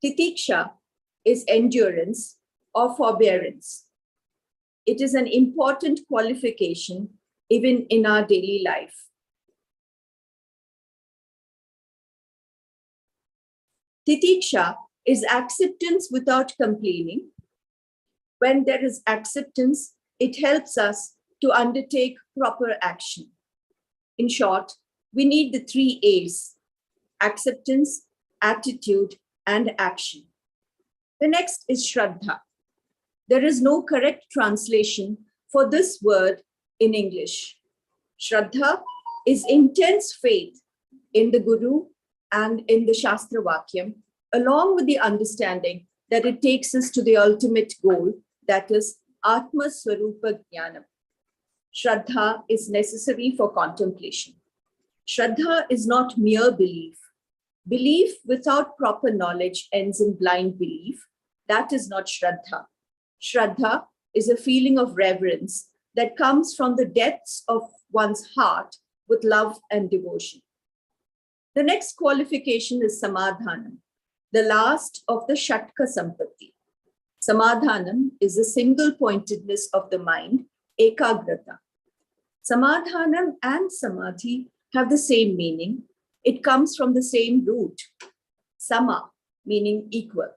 Titiksha is endurance or forbearance. It is an important qualification even in our daily life. Titiksha is acceptance without complaining. When there is acceptance, it helps us to undertake proper action. In short, we need the 3 A's: acceptance, attitude, and action. The next is Shraddha. There is no correct translation for this word in English. Shraddha is intense faith in the Guru and in the Shastra Vakyam, along with the understanding that it takes us to the ultimate goal, that is Atma Swarupa Jnanam. Shraddha is necessary for contemplation. Shraddha is not mere belief. Belief without proper knowledge ends in blind belief. That is not Shraddha. Shraddha is a feeling of reverence that comes from the depths of one's heart with love and devotion. The next qualification is Samadhanam, the last of the Shatka Sampatti. Samadhanam is the single-pointedness of the mind, Ekagrata. Samadhanam and Samadhi have the same meaning. It comes from the same root, Sama, meaning equal.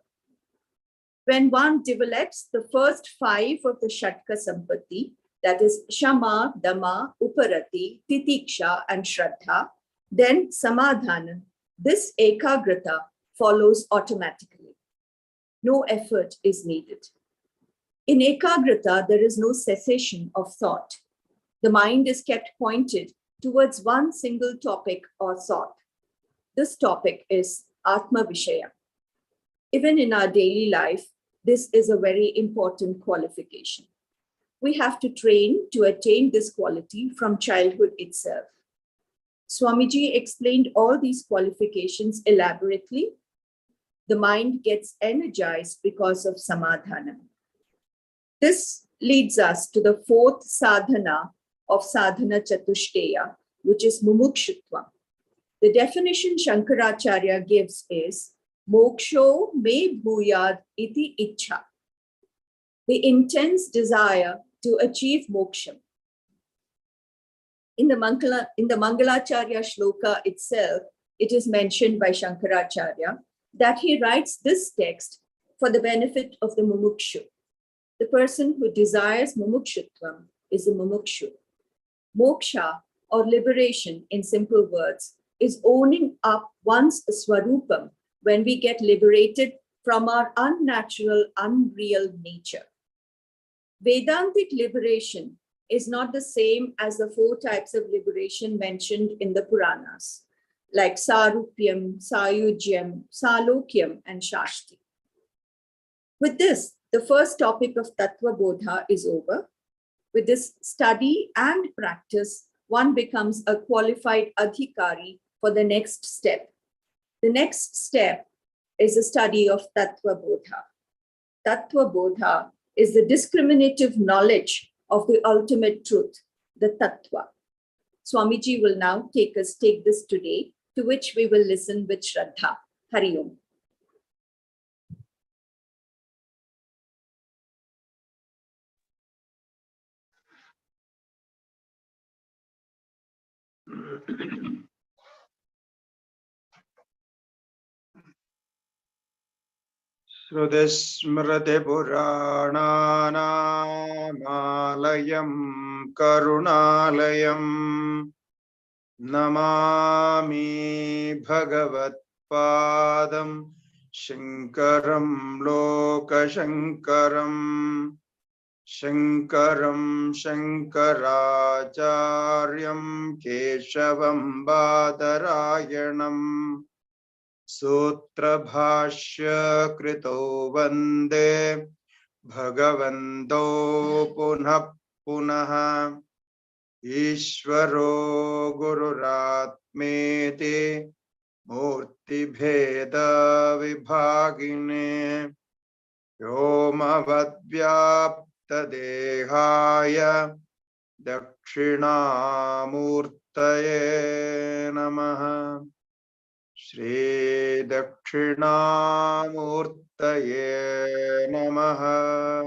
When one develops the first 5 of the Shatka Sampatti, that is Shama, Dama, Uparati, Titiksha, and Shraddha, then Samadhanam, this Ekagrata, follows automatically. No effort is needed. In Ekagrata, there is no cessation of thought. The mind is kept pointed towards one single topic or thought. This topic is Atma Vishaya. Even in our daily life, this is a very important qualification. We have to train to attain this quality from childhood itself. Swamiji explained all these qualifications elaborately. The mind gets energized because of Samadhanam. This leads us to the 4th sadhana of sadhana chatushteya, which is mumukshutva. The definition Shankaracharya gives is moksho me bhuyad iti ichha, the intense desire to achieve moksha. In the Mangalacharya shloka itself, it is mentioned by Shankaracharya that he writes this text for the benefit of the mumukshu. The person who desires mumukshutvam is a mumukshu. Moksha, or liberation in simple words, is owning up one's swarupam when we get liberated from our unnatural, unreal nature. Vedantic liberation is not the same as the 4 types of liberation mentioned in the Puranas, like Sarupyam, Sayujyam, Salokyam, and Shashti. With this, the first topic of Tattvabodha is over. With this study and practice, one becomes a qualified adhikari for the next step. The next step is the study of Tattvabodha. Tattvabodha is the discriminative knowledge of the ultimate truth, the Tattva. Swamiji will now take this today, to which we will listen with Shraddha. Hari Om. Shrudismriti Purananamalayam Karunalayam Namami Bhagavat Padam Shankaram Lokashankaram Shankaram Shankaracharyam Keshavam Badarayanam Sutra Bhashya Krito Vande Bhagavanto Punah Punah Ishvaro Gururatmeti Murti Bheda Vibhagine Yomavadvyapta Dehaya Dakshinamurtaye Namaha. Shri Dakshinamurtaye Namaha.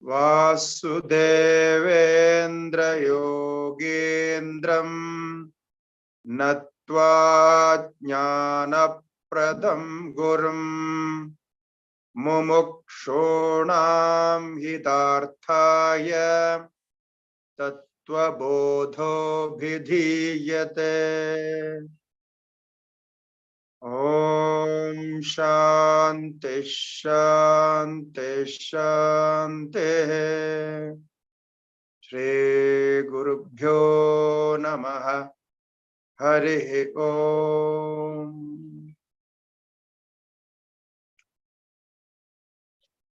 Vasudevendra Yogendram Natva Jnana Pradam Gurum Mumukshonam Hitarthaya Tattvabodho Bhidhiyate. Om Shanti Shanti Shanti. Shri Gurubhyo Namaha. Hare Om.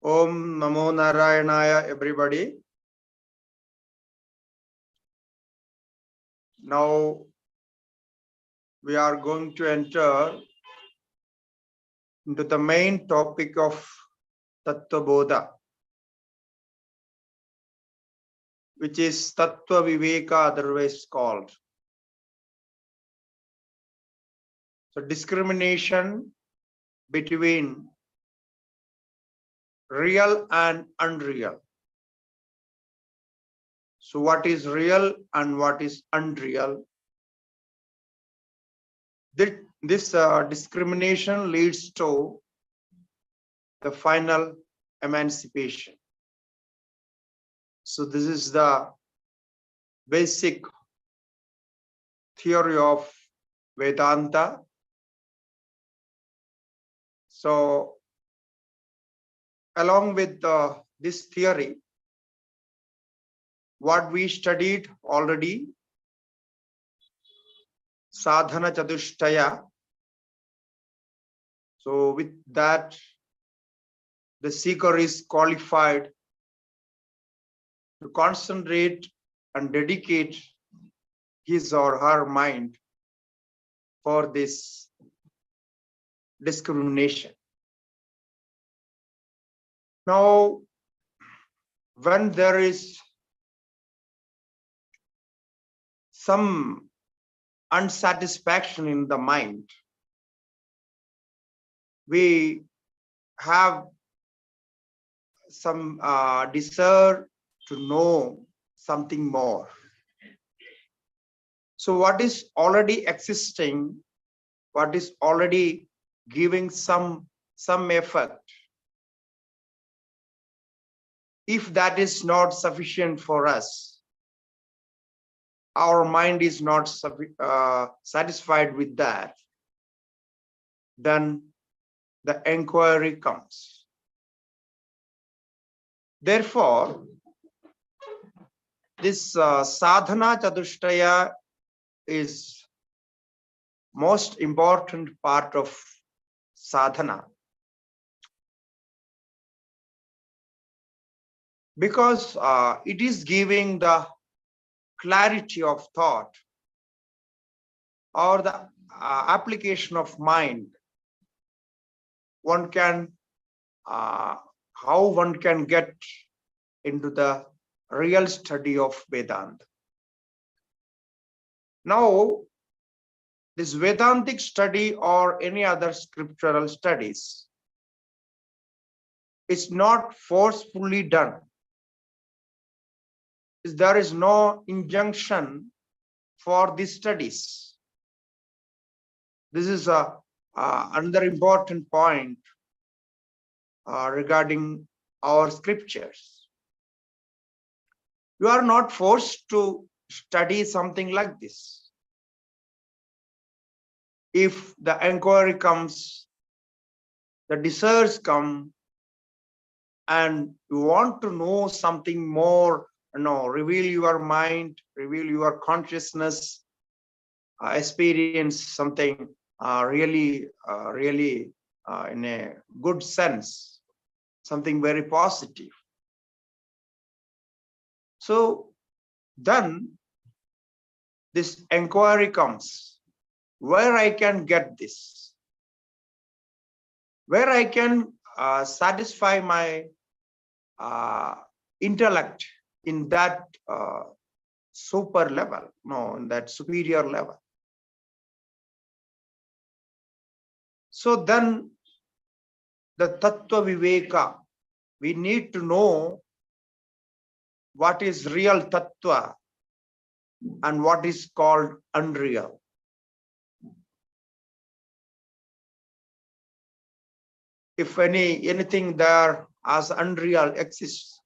Om Namo Narayanaya, everybody. Now we are going to enter into the main topic of Tattvabodha, which is Tattva Viveka, otherwise called. So discrimination between real and unreal. So what is real and what is unreal? This discrimination leads to the final emancipation. So this is the basic theory of Vedanta. So along with this theory, what we studied already, sadhana chatushtaya. So with that, the seeker is qualified to concentrate and dedicate his or her mind for this discrimination. Now, when there is some unsatisfaction in the mind, we have some desire to know something more. So what is already existing, what is already giving some effect, if that is not sufficient for us, our mind is not satisfied with that, then the inquiry comes. Therefore, this sadhana chatushtaya is most important part of sadhana, because it is giving the clarity of thought or the application of mind. One can how one can get into the real study of Vedanta. Now, this Vedantic study or any other scriptural studies is not forcefully done. There is no injunction for these studies. This is another important point regarding our scriptures. You are not forced to study something like this. If the inquiry comes, the desires come, and you want to know something more, reveal your mind, reveal your consciousness, experience something really in a good sense, something very positive. So then this inquiry comes, where I can get this, where I can satisfy my intellect in that super level, no, in that superior level. So then the Tattva Viveka, we need to know what is real Tattva and what is called unreal. If anything there as unreal exists,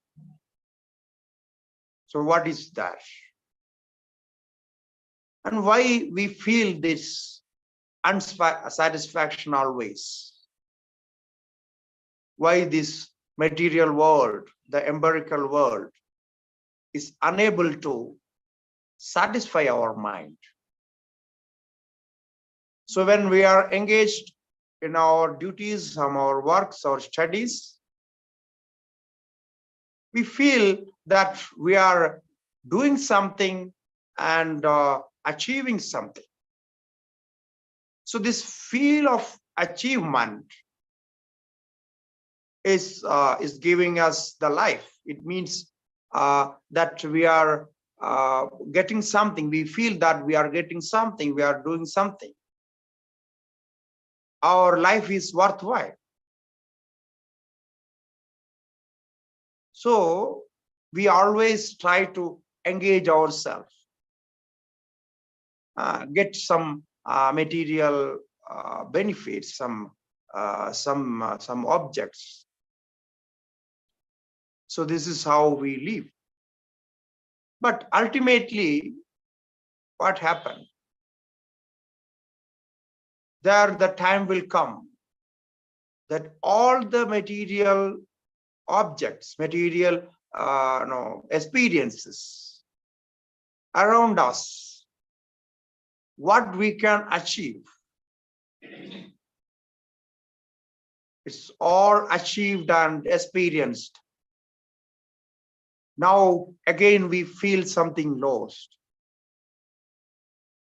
so what is that? And why we feel this unsatisfaction always? Why this material world, the empirical world, is unable to satisfy our mind? So when we are engaged in our duties, our works, our studies, we feel that we are doing something and achieving something. So this feel of achievement is giving us the life. It means that we are getting something. We feel that we are getting something. We are doing something. Our life is worthwhile. So we always try to engage ourselves, get some material benefits, some objects. So this is how we live. But ultimately, what happened? There the time will come that all the material objects, material experiences around us, what we can achieve, it's all achieved and experienced. Now again we feel something lost,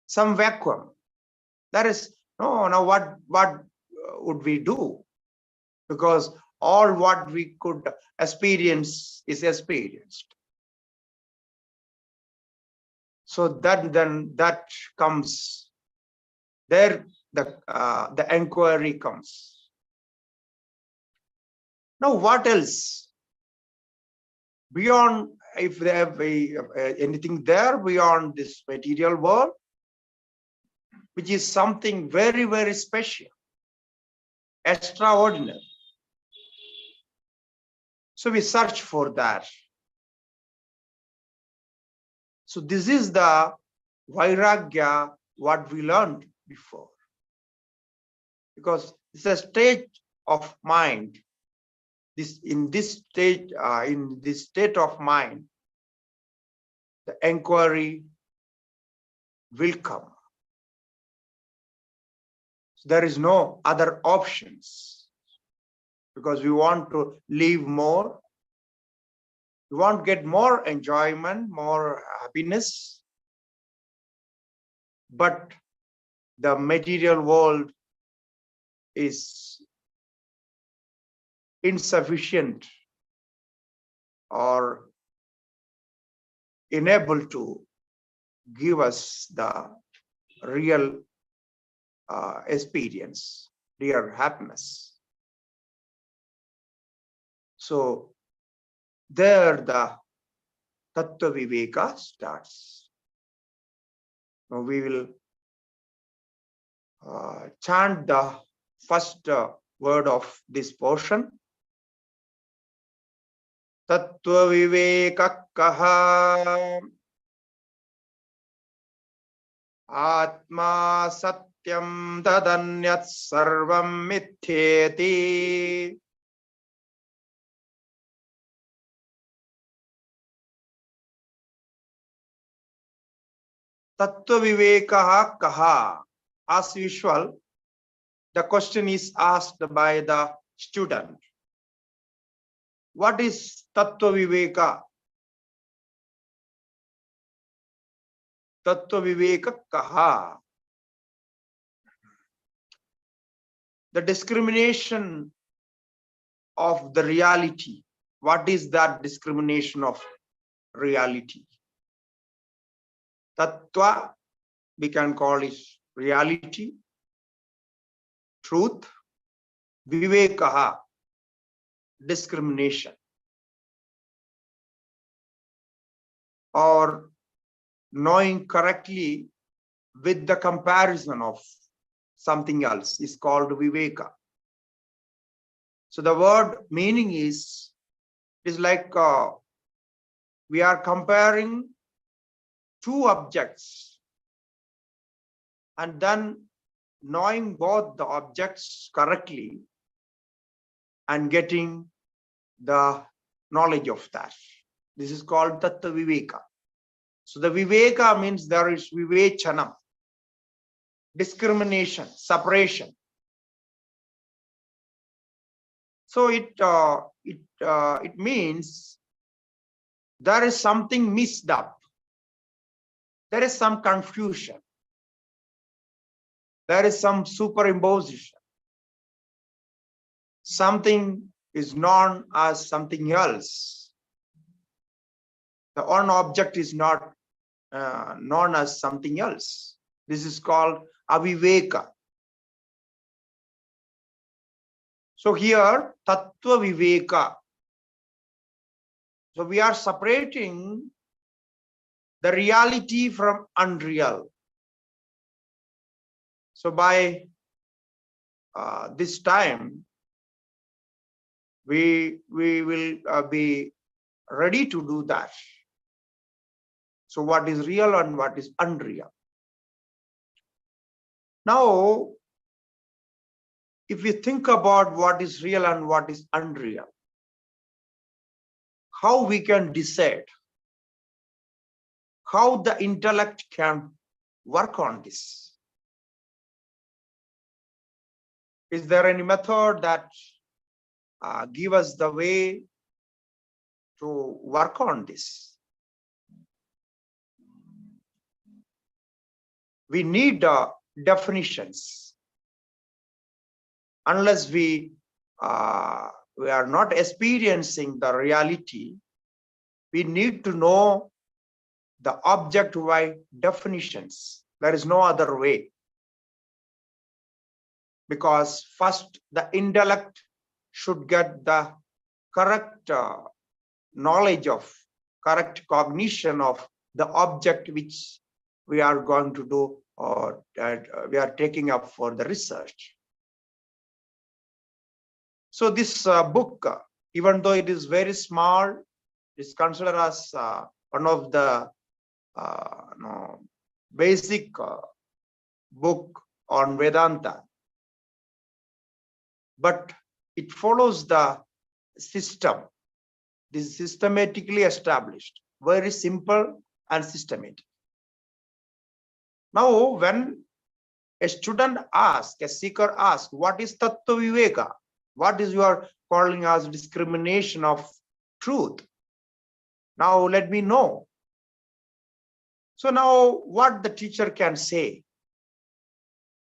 some vacuum. That is, no, now what would we do? Because all what we could experience is experienced. So that comes there, the inquiry comes. Now what else? Beyond, if they have anything there beyond this material world, which is something very, very special, extraordinary. So we search for that. So this is the vairagya, what we learned before. Because it's a state of mind. In this state of mind, the inquiry will come. So there is no other options, because we want to live more. We want to get more enjoyment, more happiness. But the material world is insufficient or unable to give us the real experience, real happiness. So there the Tattva Viveka starts. Now we will chant the first word of this portion. Tattva Viveka kaha Atma satyam tadanyat sarvam mithyeti. Tattva Viveka kaha. As usual, the question is asked by the student. What is Tattva Viveka? Tattva Viveka kaha. The discrimination of the reality. What is that discrimination of reality? Tattva, we can call it reality, truth, vivekaha, discrimination, or knowing correctly with the comparison of something else is called viveka. So the word meaning is like we are comparing two objects and then knowing both the objects correctly and getting the knowledge of that. This is called Tattvabodha. So the Viveka means there is Vivechanam, discrimination, separation. So it means there is something mixed up. There is some confusion. There is some superimposition. Something is known as something else. The one object is not known as something else. This is called aviveka. So here, Tattvabodha. So we are separating the reality from unreal. So by this time, we will be ready to do that. So what is real and what is unreal? Now, if we think about what is real and what is unreal, how we can decide, how the intellect can work on this? Is there any method that give us the way to work on this? We need definitions. Unless we are not experiencing the reality, we need to know the object by definitions. There is no other way. Because first the intellect should get the correct knowledge of, correct cognition of the object which we are going to do or we are taking up for the research. So this book, even though it is very small, is considered as one of the basic book on Vedanta. But it follows the system. This is systematically established, very simple and systematic. Now, when a student asks, a seeker asks, what is Tattvabodha? What is you are calling as discrimination of truth? Now let me know. So now what the teacher can say?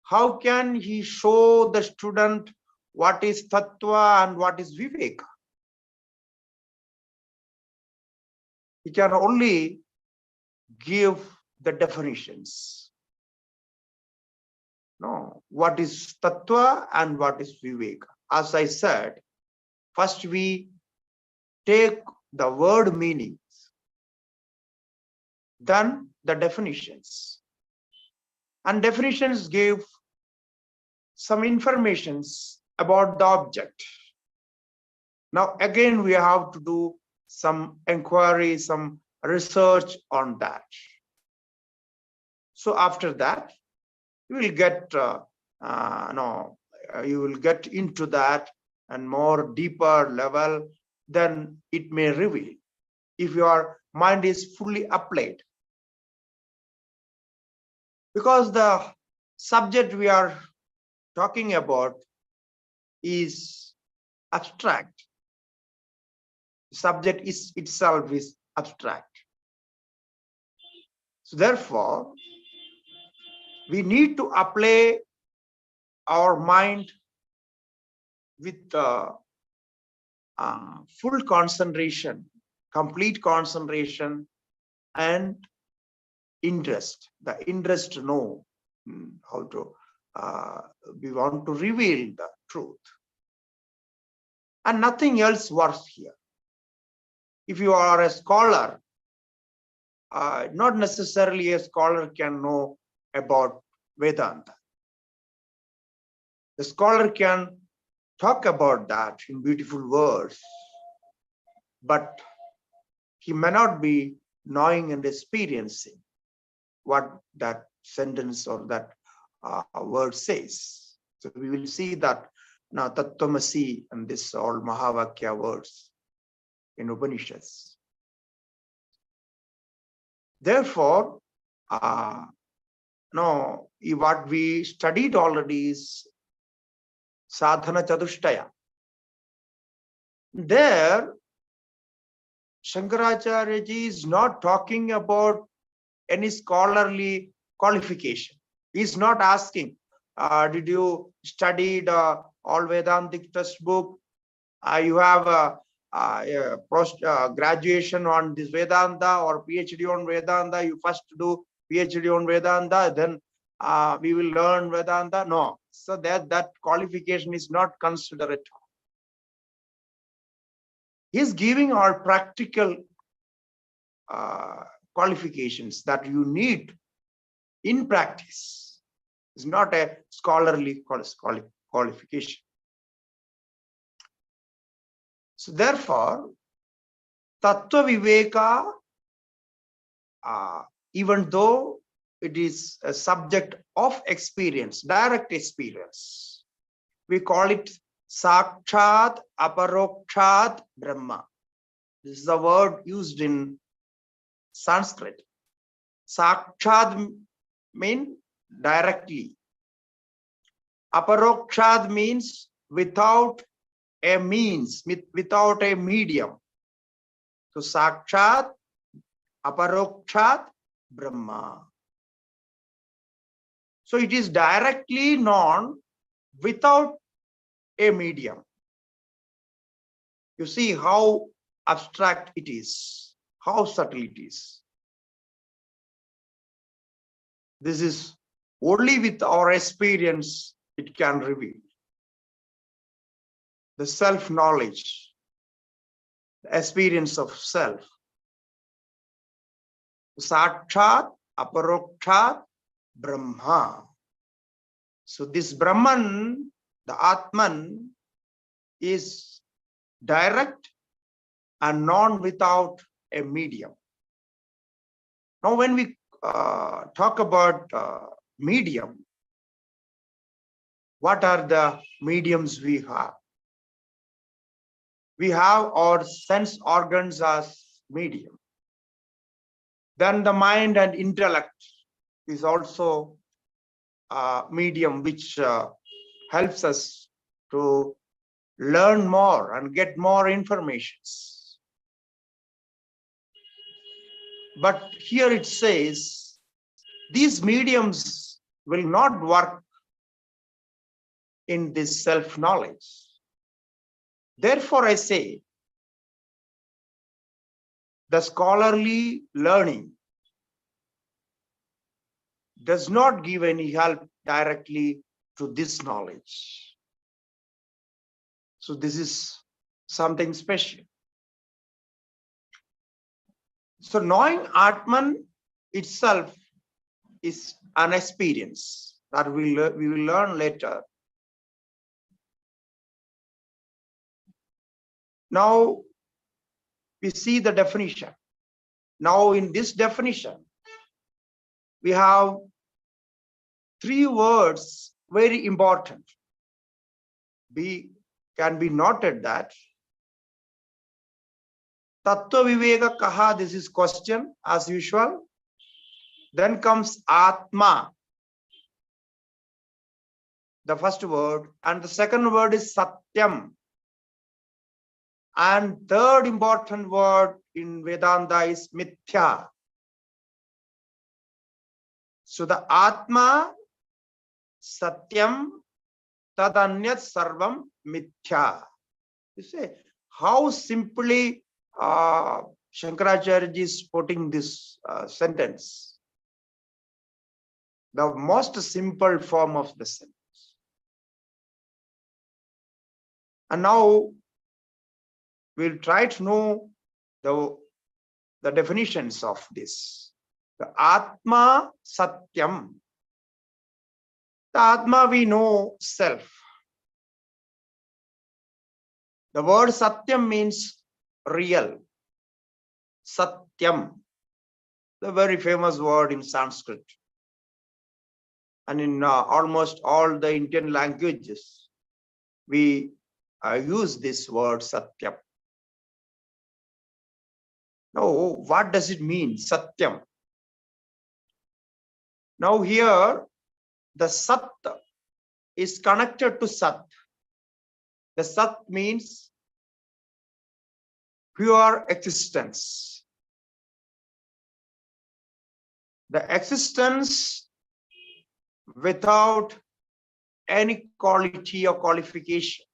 How can he show the student what is Tattva and what is Viveka? He can only give the definitions. No, what is Tattva and what is Viveka? As I said, first we take the word meanings, then the definitions. And definitions give some informations about the object. Now again, we have to do some inquiry, some research on that. So after that, you will get you will get into that and more deeper level, then it may reveal if your mind is fully applied. Because the subject we are talking about is abstract. The subject itself is abstract. So therefore, we need to apply our mind with full concentration, complete concentration, and interest, the interest to know how to, we want to reveal the truth. And nothing else works here. If you are a scholar, not necessarily a scholar can know about Vedanta. The scholar can talk about that in beautiful words, but he may not be knowing and experiencing what that sentence or that word says. So we will see that now Tattvamasi and this all Mahavakya words in Upanishads. Therefore, no, what we studied already is Sadhana Chatushtaya. There, Shankaracharya ji is not talking about any scholarly qualification. He is not asking, did you study the all Vedantic textbook? You have a graduation on this Vedanta or PhD on Vedanta. You first do PhD on Vedanta, then we will learn Vedanta. No, so that qualification is not considered at all. He is giving our practical qualifications that you need in practice. It's not a scholarly qualification. So therefore, Tattvaviveka, even though it is a subject of experience, direct experience, we call it Sakshat Aparokshat Brahma. This is the word used in Sanskrit. Sakshat means directly. Aparokshat means without a means, without a medium. So Sakshat Aparokshat Brahma. So it is directly known without a medium. You see how abstract it is, how subtle it is. This is only with our experience it can reveal. The self-knowledge, the experience of self. Sakshat Aparokshat Brahma. So this Brahman, the Atman, is direct and known without a medium. Now when we talk about medium, what are the mediums we have? We have our sense organs as medium. Then the mind and intellect is also a medium which helps us to learn more and get more information. But here it says these mediums will not work in this self-knowledge. Therefore, I say the scholarly learning does not give any help directly to this knowledge. So this is something special. So knowing Atman itself is an experience that we will learn later. Now we see the definition. Now in this definition, we have three words very important. Can be noted that Tattvaviveka kaha, this is question as usual. Then comes Atma, the first word, and the second word is Satyam. And third important word in Vedanta is Mithya. So the Atma, Satyam, Tadanyat Sarvam Mithya. You see how simply Shankaracharya is putting this sentence. the most simple form of the sense. And now we'll try to know the definitions of this. The Atma Satyam. The Atma, we know self. The word Satyam means real. Satyam, the very famous word in Sanskrit. And in almost all the Indian languages, we use this word Satyam. Now, what does it mean, Satyam? Now here, the Sat is connected to Sat. The Sat means pure existence. The existence without any quality or qualification.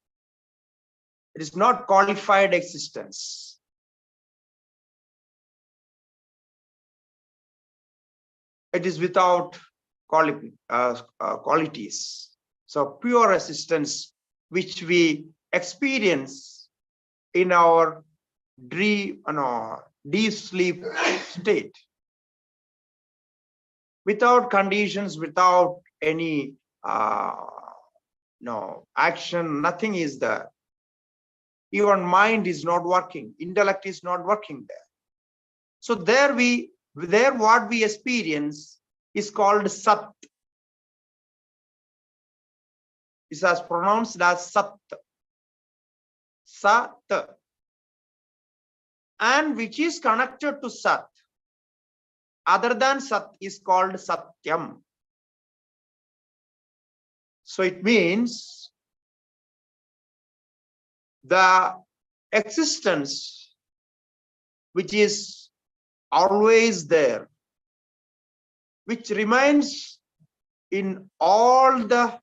It is not qualified existence. It is without qualities. So pure existence, which we experience in our deep sleep state, without conditions, without any action, nothing is there. Even mind is not working, intellect is not working there. So there what we experience is called Sat. It is pronounced as Sat. Sat. And which is connected to Sat, other than Sat, is called Satyam. So it means the existence which is always there, which remains in all the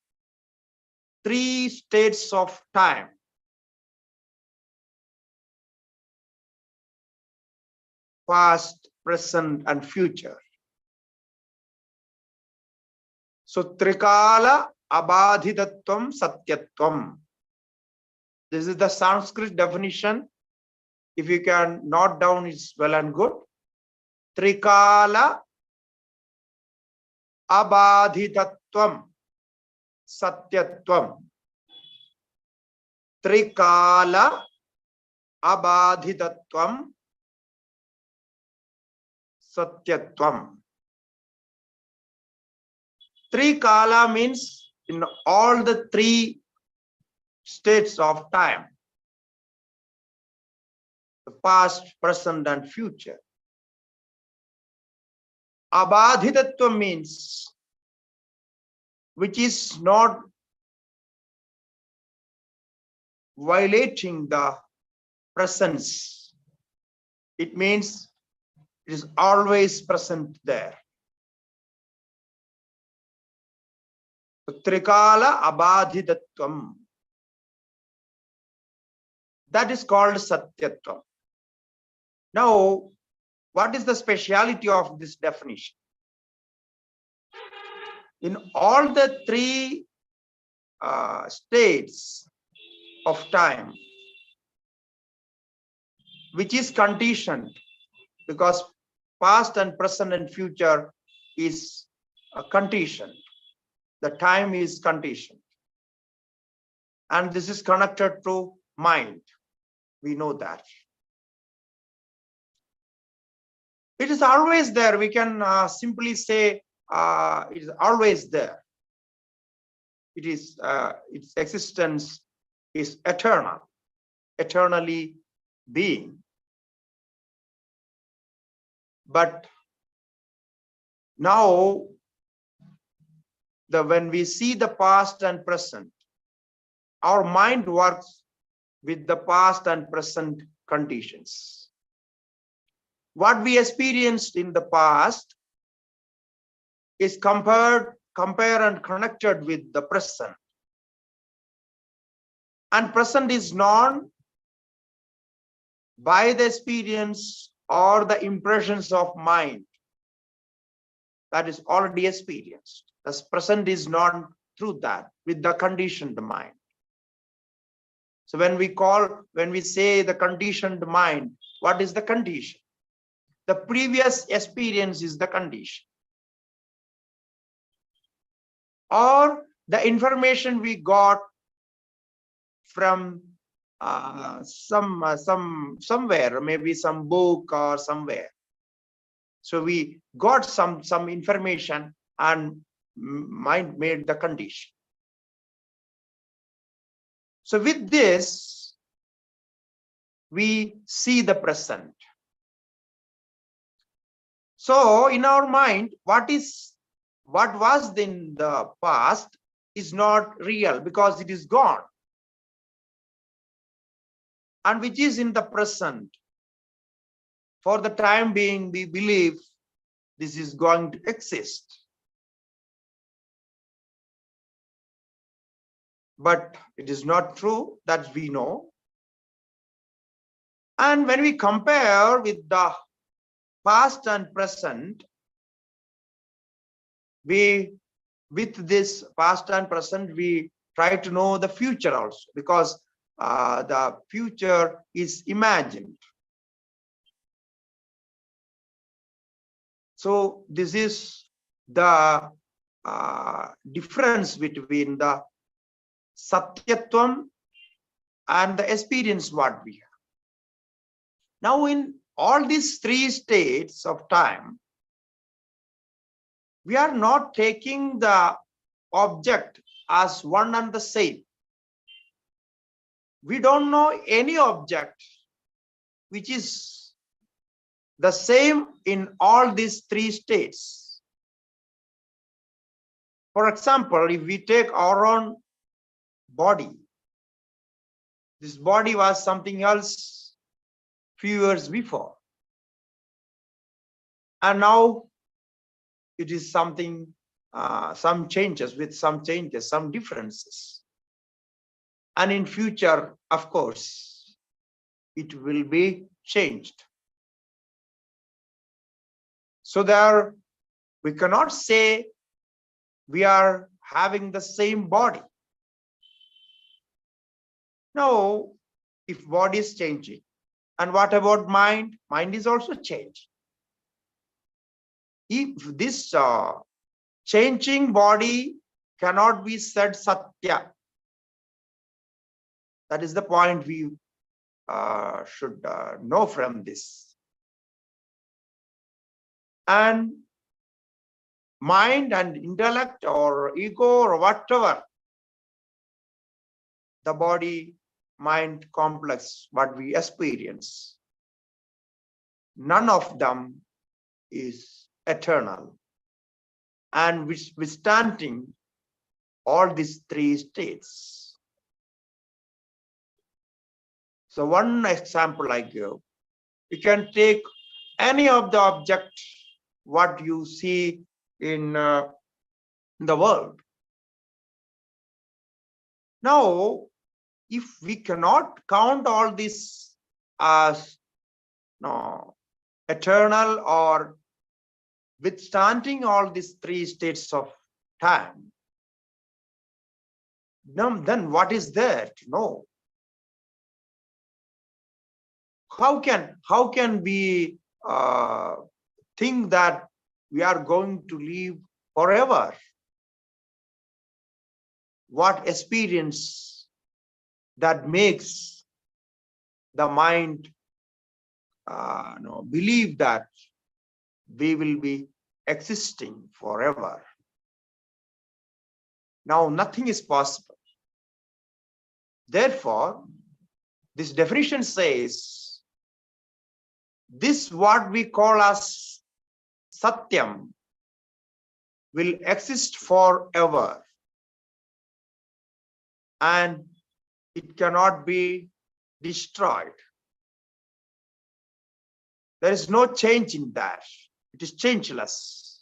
three states of time. Past, present, and future. So Trikala Abadhitatvam Satyatvam. This is the Sanskrit definition. If you can note down, it's well and good. Trikala Abadhitatvam Satyatvam. Trikala Abadhitatvam Satyatvam. Trikala means in all the three states of time, the past, present, and future. Abadhitatva means which is not violating the presence. It means it is always present there. Trikala Abadhitatvam. That is called Satyatvam. Now, what is the speciality of this definition? In all the three states of time, which is conditioned, because past and present and future is conditioned. The time is conditioned. And this is connected to mind. We know that. It is always there. We can simply say it is always there. It is its existence is eternal, eternally being. But now, when we see the past and present, our mind works with the past and present conditions. What we experienced in the past is compared and connected with the present. And present is known by the experience or the impressions of mind that is already experienced. The present is not through that, with the conditioned mind. So when we say the conditioned mind, what is the condition? The previous experience is the condition. Or the information we got from somewhere, maybe some book or somewhere. So we got some information and mind made the condition. So with this, we see the present. So in our mind, what was in the past is not real because it is gone. And which is in the present, for the time being, we believe this is going to exist. But it is not true, that we know. And when we compare with the past and present, with this past and present, we try to know the future also, because the future is imagined. So this is the difference between the Satyatvam and the experience what we have. Now in all these three states of time, we are not taking the object as one and the same. We don't know any object which is the same in all these three states. For example, if we take our own body, this body was something else few years before. And now it is something, some changes, some differences. And in future, of course, it will be changed. So there, we cannot say we are having the same body. No, if body is changing. And what about mind? Mind is also changed. If this changing body cannot be said Satya, that is the point we should know from this. And mind and intellect or ego or whatever, the body mind complex what we experience, none of them is eternal and withstanding all these three states. So one example I give, you can take any of the object what you see in the world. Now, if we cannot count all this as eternal or withstanding all these three states of time, then what is there to know? How can we think that we are going to live forever? What experience that makes the mind believe that we will be existing forever? Now, nothing is possible. Therefore, this definition says, this what we call as Satyam will exist forever. And it cannot be destroyed. There is no change in that. It is changeless.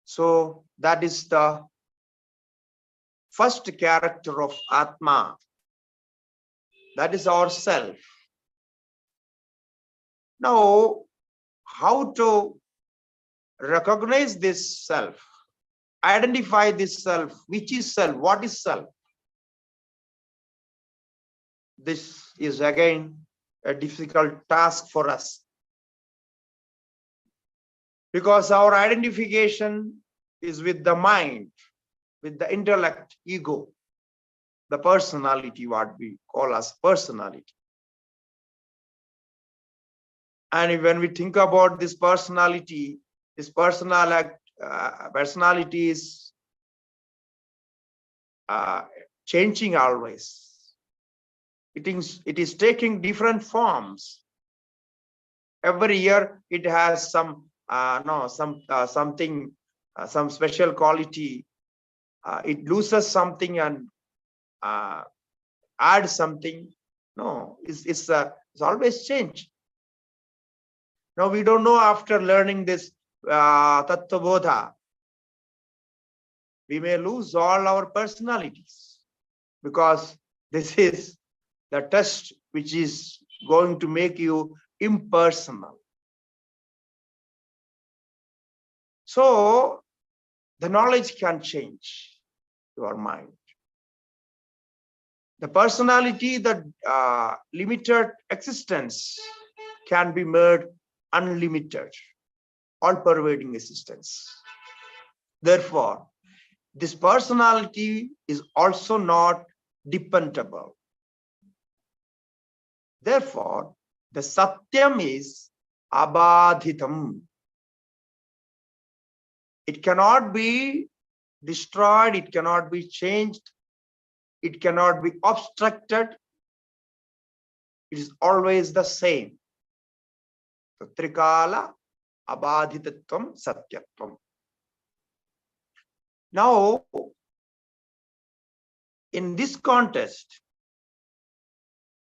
So that is the first character of Atma. That is our self. Now, how to recognize this self, identify this self, which is self, what is self. This is again a difficult task for us, because our identification is with the mind, with the intellect, ego, the personality, what we call as personality. And when we think about this personality, this personality is changing always. It is taking different forms. Every year it has some something, some special quality. It loses something and adds something. No, it's always change. Now we don't know, after learning this Tattvabodha, we may lose all our personalities, because this is the test which is going to make you impersonal. So the knowledge can change your mind. The personality, the limited existence, can be made unlimited, all-pervading existence. Therefore, this personality is also not dependable. Therefore, the Satyam is abadhitam. It cannot be destroyed, it cannot be changed, it cannot be obstructed. It is always the same. So, Trikala abadhitatvam satyatvam. Now, in this context,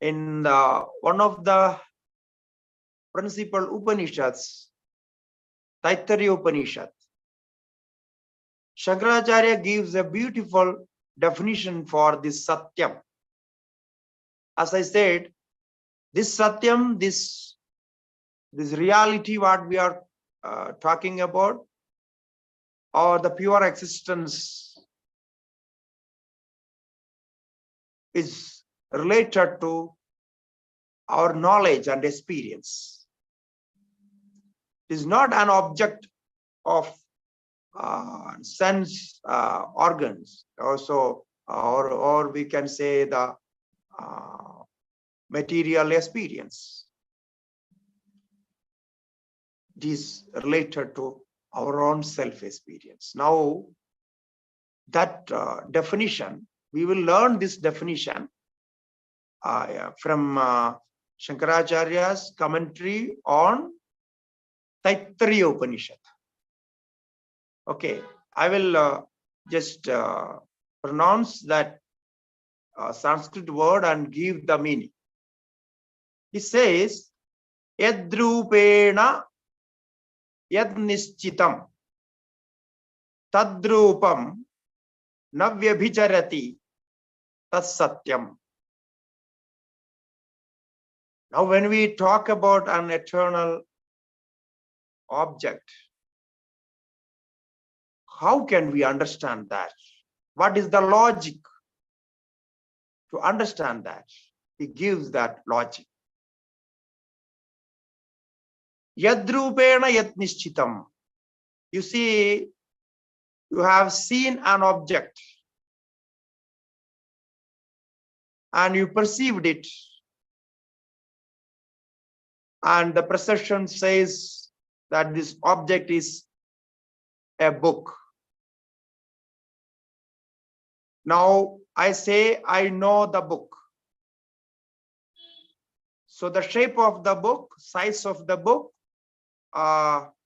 in one of the principal Upanishads, Taittiriya Upanishad, Shankaracharya gives a beautiful definition for this Satyam. As I said, this Satyam, this reality, what we are talking about, or the pure existence, is related to our knowledge and experience. It is not an object of sense organs, also, or we can say the material experience. It is related to our own self-experience. Now, that definition, we will learn this definition from Shankaracharya's commentary on Taittiriya Upanishad. Okay, I will just pronounce that Sanskrit word and give the meaning. It says, Yadrupena Yadnischitam Tadrupam Navyabhicharati Tatsatyam. Now, when we talk about an eternal object, how can we understand that? What is the logic to understand that? He gives that logic. Yadrupena yatnishchitam. You see, you have seen an object and you perceived it, and the perception says that this object is a book. Now I say I know the book. So the shape of the book, size of the book,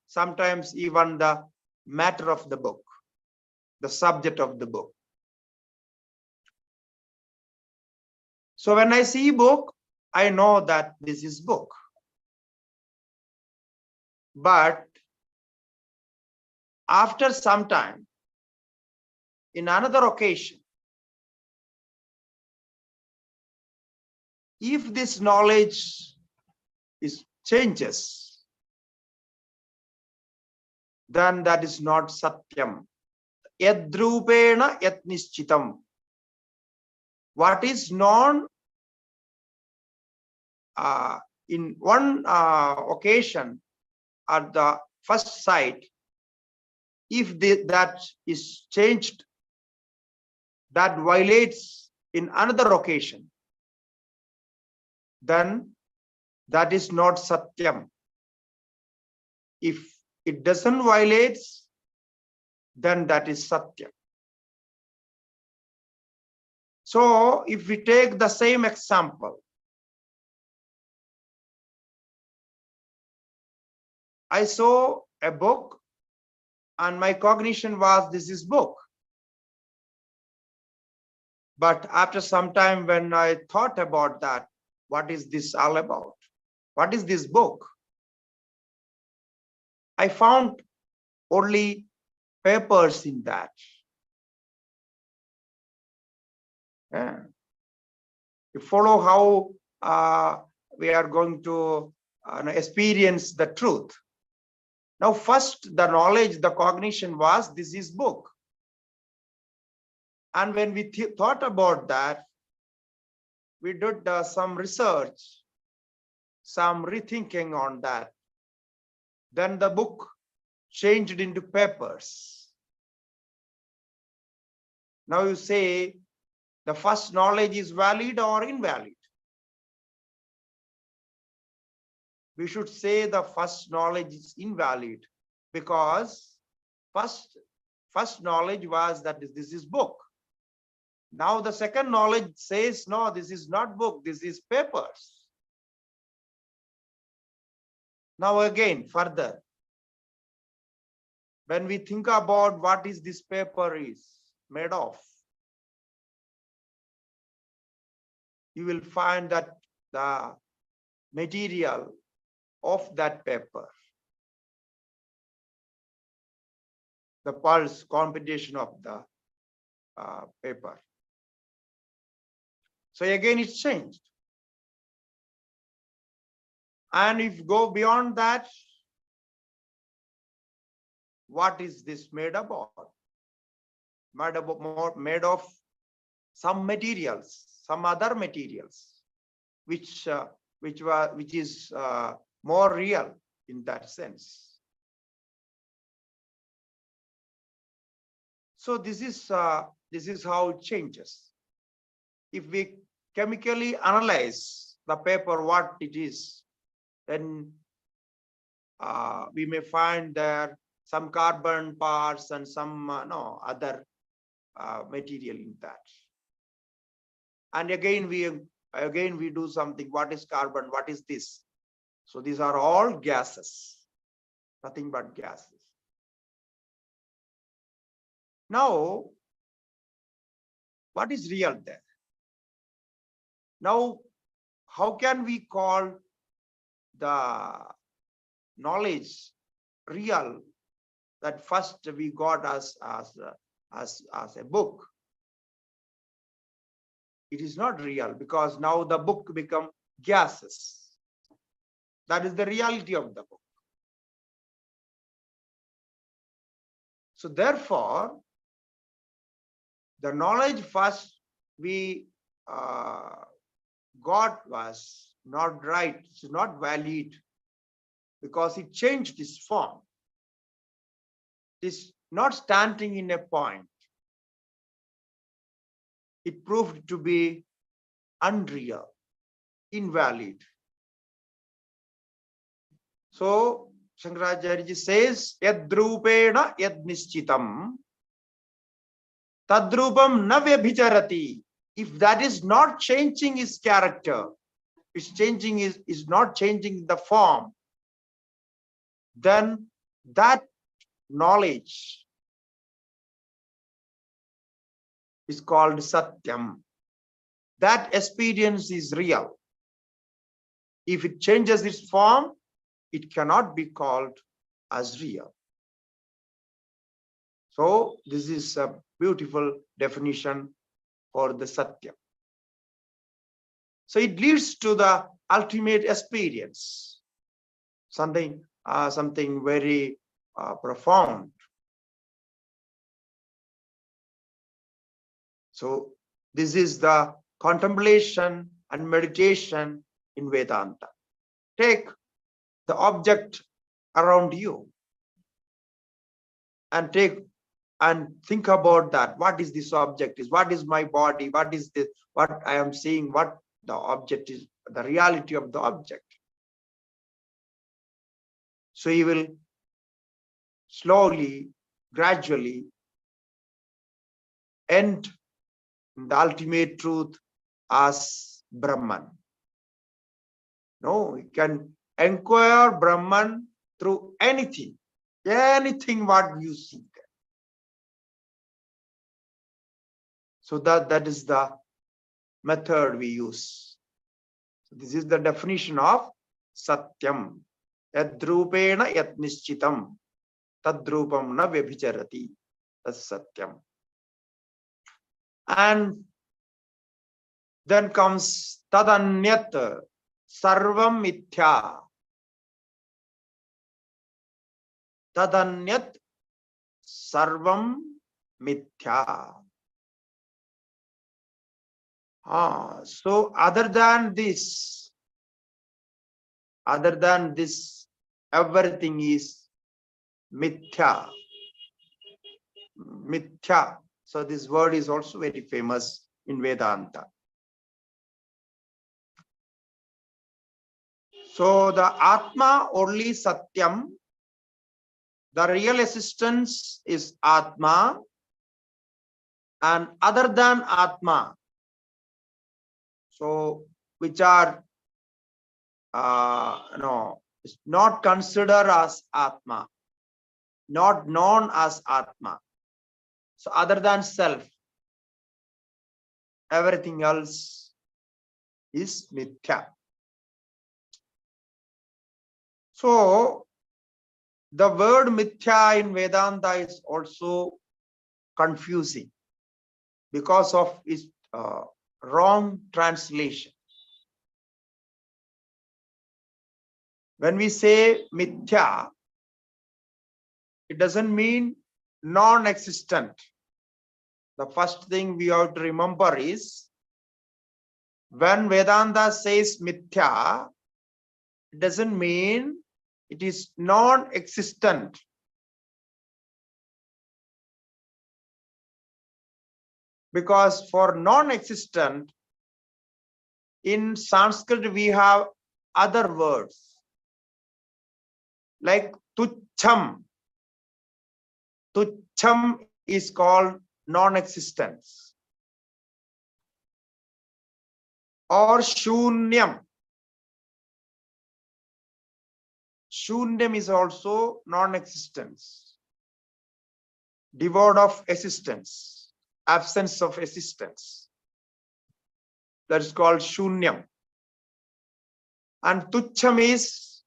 sometimes even the matter of the book, the subject of the book. So when I see book, I know that this is book. But after some time, in another occasion, if this knowledge changes, then that is not Satyam. Yadrupena yat nishchitam. What is known in one occasion at the first sight, if that is changed, that violates in another occasion, then that is not Satyam. If it doesn't violate, then that is Satyam. So if we take the same example, I saw a book and my cognition was this is book. But after some time when I thought about that, what is this all about? What is this book? I found only papers in that. Yeah. You follow how we are going to experience the truth. Now, first, the knowledge, the cognition was this is book. And when we thought about that, we did some research, some rethinking on that. Then the book changed into papers. Now you say the first knowledge is valid or invalid? We should say the first knowledge is invalid because first knowledge was that this is book. Now the second knowledge says, no, this is not book, this is papers. Now again, further, when we think about what is this paper is made of, you will find that the material of that paper, the pulse computation of the paper. So again, it's changed. And if you go beyond that, what is this made about? Made of some materials, some other materials, which is more real in that sense. So this is how it changes. If we chemically analyze the paper, what it is, then we may find there some carbon parts and some other material in that. And again we do something. What is carbon? What is this? So these are all gases, nothing but gases. Now, what is real there? Now, how can we call the knowledge real that first we got as a book? It is not real because now the book become gases. That is the reality of the book. So therefore, the knowledge first we got was not right, it's not valid because it changed its form. It is not standing in a point. It proved to be unreal, invalid. So Shankaracharya says, Yadrupena yad nishchitam tadrupam na vyabhicharati. If that is not changing its character, is not changing the form, then that knowledge is called Satyam. That experience is real. If it changes its form, it cannot be called as real. So this is a beautiful definition for the Satyam. So it leads to the ultimate experience, something very profound. So this is the contemplation and meditation in Vedanta. Take the object around you and think about that. What is this object? What is my body? What is this? What I am seeing? What the object is? The reality of the object. So you will slowly, gradually end the ultimate truth as Brahman. No, you can inquire Brahman through anything what you see there. So that is the method we use. So this is the definition of Satyam. Yadrupena yat nishchitam tadrupam na vyabhicharati. That's Satyam. And then comes Tadanyat Sarvam Mithya. Tadanyat Sarvam Mithya. So other than this, everything is Mithya. Mithya. So this word is also very famous in Vedanta. So the Atma only Satyam. The real existence is Atma, and other than Atma, so which are not considered as Atma, not known as Atma. So other than self, everything else is Mithya. So the word Mithya in Vedanta is also confusing because of its wrong translation. When we say Mithya, it doesn't mean non-existent. The first thing we have to remember is when Vedanta says Mithya, it doesn't mean it is non-existent. Because for non-existent, in Sanskrit we have other words like tucham. Tucham is called non-existence. Or shunyam. Shunyam is also non-existence, devoid of existence, absence of existence. That is called shunyam. And tucham is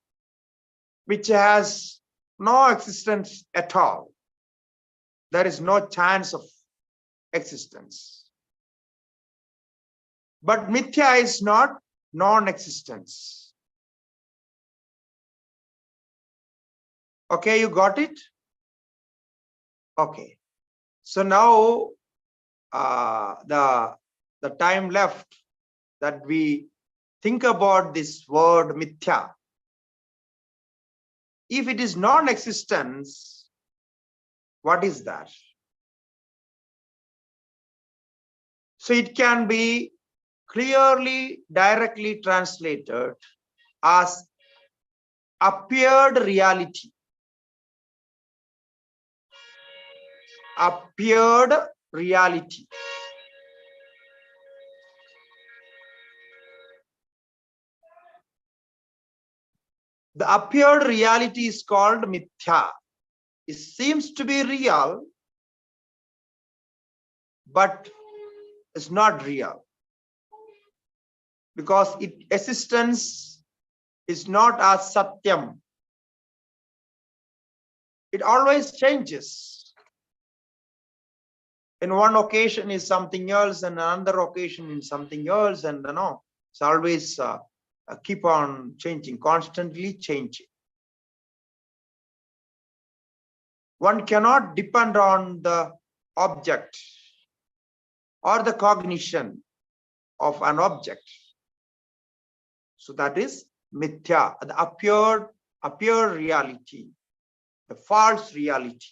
which has no existence at all. There is no chance of existence. But mithya is not non-existence. Okay, you got it? Okay. So now the time left that we think about this word mithya. If it is non-existence, what is that? So it can be clearly, directly translated as appeared reality. Appeared reality. The appeared reality is called mithya. It seems to be real, but it's not real. Because its existence is not as satyam. It always changes. In one occasion is something else, and another occasion is something else, and it's always keep on changing, constantly changing. one cannot depend on the object or the cognition of an object. So that is mithya, the appeared reality, the false reality.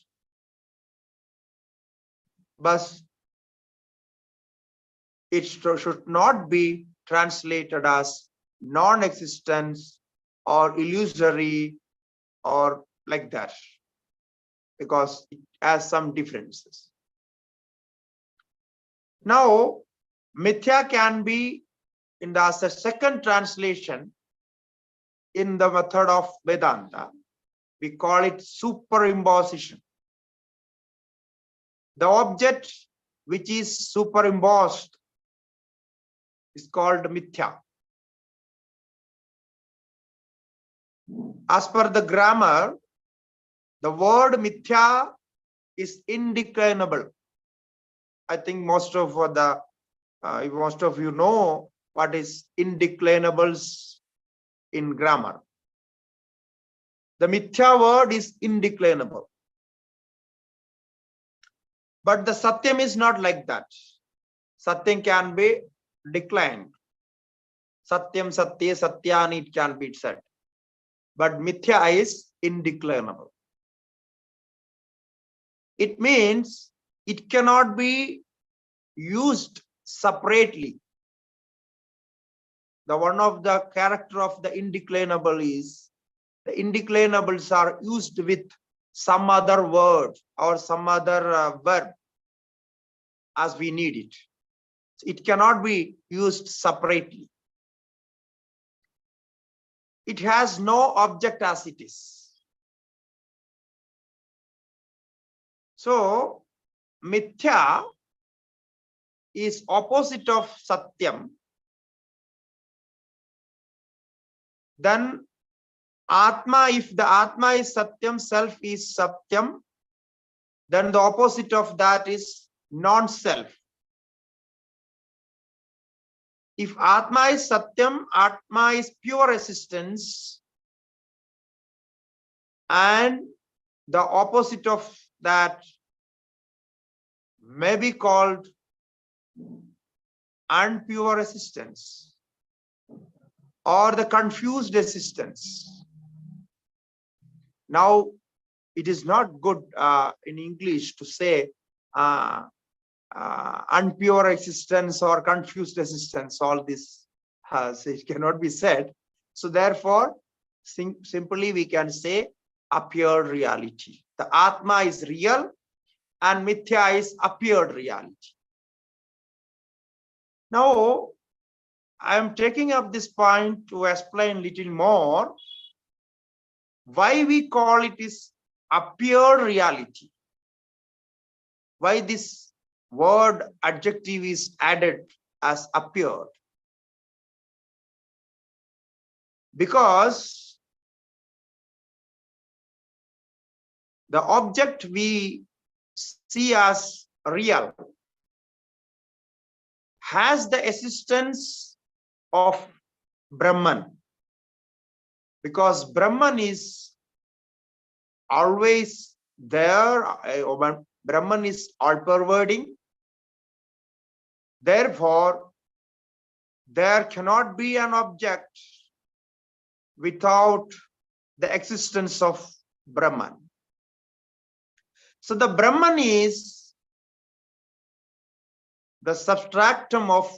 But it should not be translated as non-existence or illusory or like that, because it has some differences. Now, mithya can be as a second translation in the method of Vedanta. We call it superimposition. The object which is superimposed is called mithya. As per the grammar, the word mithya is indeclinable. I think most of you know what is indeclinables in grammar. The mithya word is indeclinable. But the satyam is not like that. Satyam can be declined. Satyam, satya, satyani, it can be said. But mithya is indeclinable. It means it cannot be used separately. The one of the character of the indeclinable is the indeclinables are used with some other word or some other verb as we need it. It cannot be used separately. It has no object as it is. So, mithya is opposite of satyam. Then Atma, if the Atma is satyam, self is satyam, then the opposite of that is non-self. If Atma is satyam, Atma is pure existence, and the opposite of that may be called unpure existence or the confused existence. Now, it is not good in English to say unpure existence or confused existence. All this it cannot be said. So therefore, simply we can say appeared reality. The Atma is real and mithya is appeared reality. Now, I am taking up this point to explain a little more why we call it is appeared reality. Why this word adjective is added as appeared. Because the object we see as real has the existence of Brahman. Because Brahman is always there, Brahman is all-pervading. Therefore, there cannot be an object without the existence of Brahman. So the Brahman is the substratum of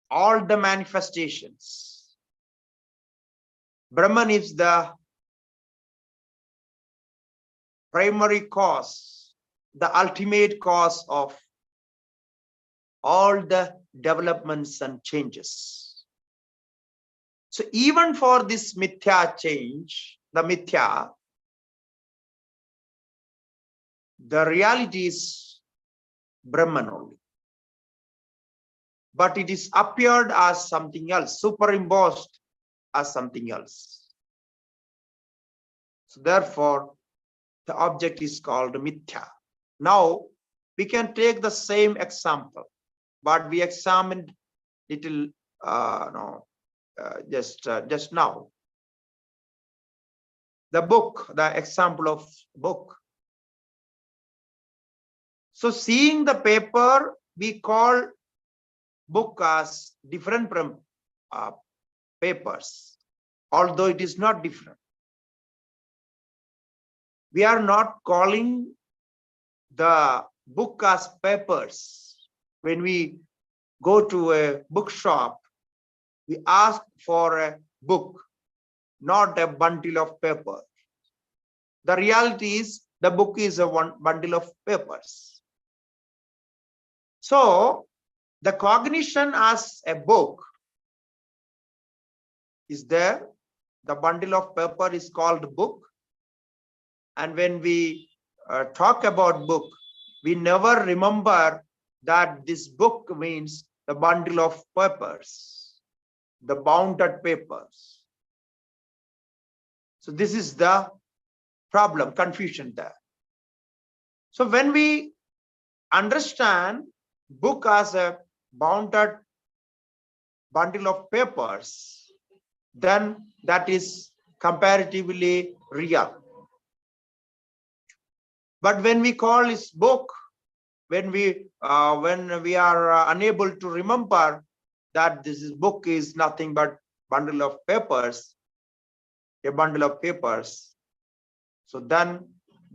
all the manifestations. Brahman is the primary cause, the ultimate cause of all the developments and changes. So even for this mithya change, the mithya, the reality is Brahman only. But it is appeared as something else, superimposed as something else. So therefore, the object is called mithya. Now, we can take the same example, but we examined little just now. The book, the example of book. So seeing the paper, we call book as different from papers, although it is not different. We are not calling the book as papers. When we go to a bookshop, we ask for a book, not a bundle of paper. The reality is the book is a one bundle of papers. So the cognition as a book is there. The bundle of paper is called book. And when we talk about book, we never remember that this book means the bundle of papers, the bounded papers. So this is the problem, confusion there. So when we understand book as a bounded bundle of papers, then that is comparatively real. But when we call this book, when we are unable to remember that this book is nothing but bundle of papers, a bundle of papers, so then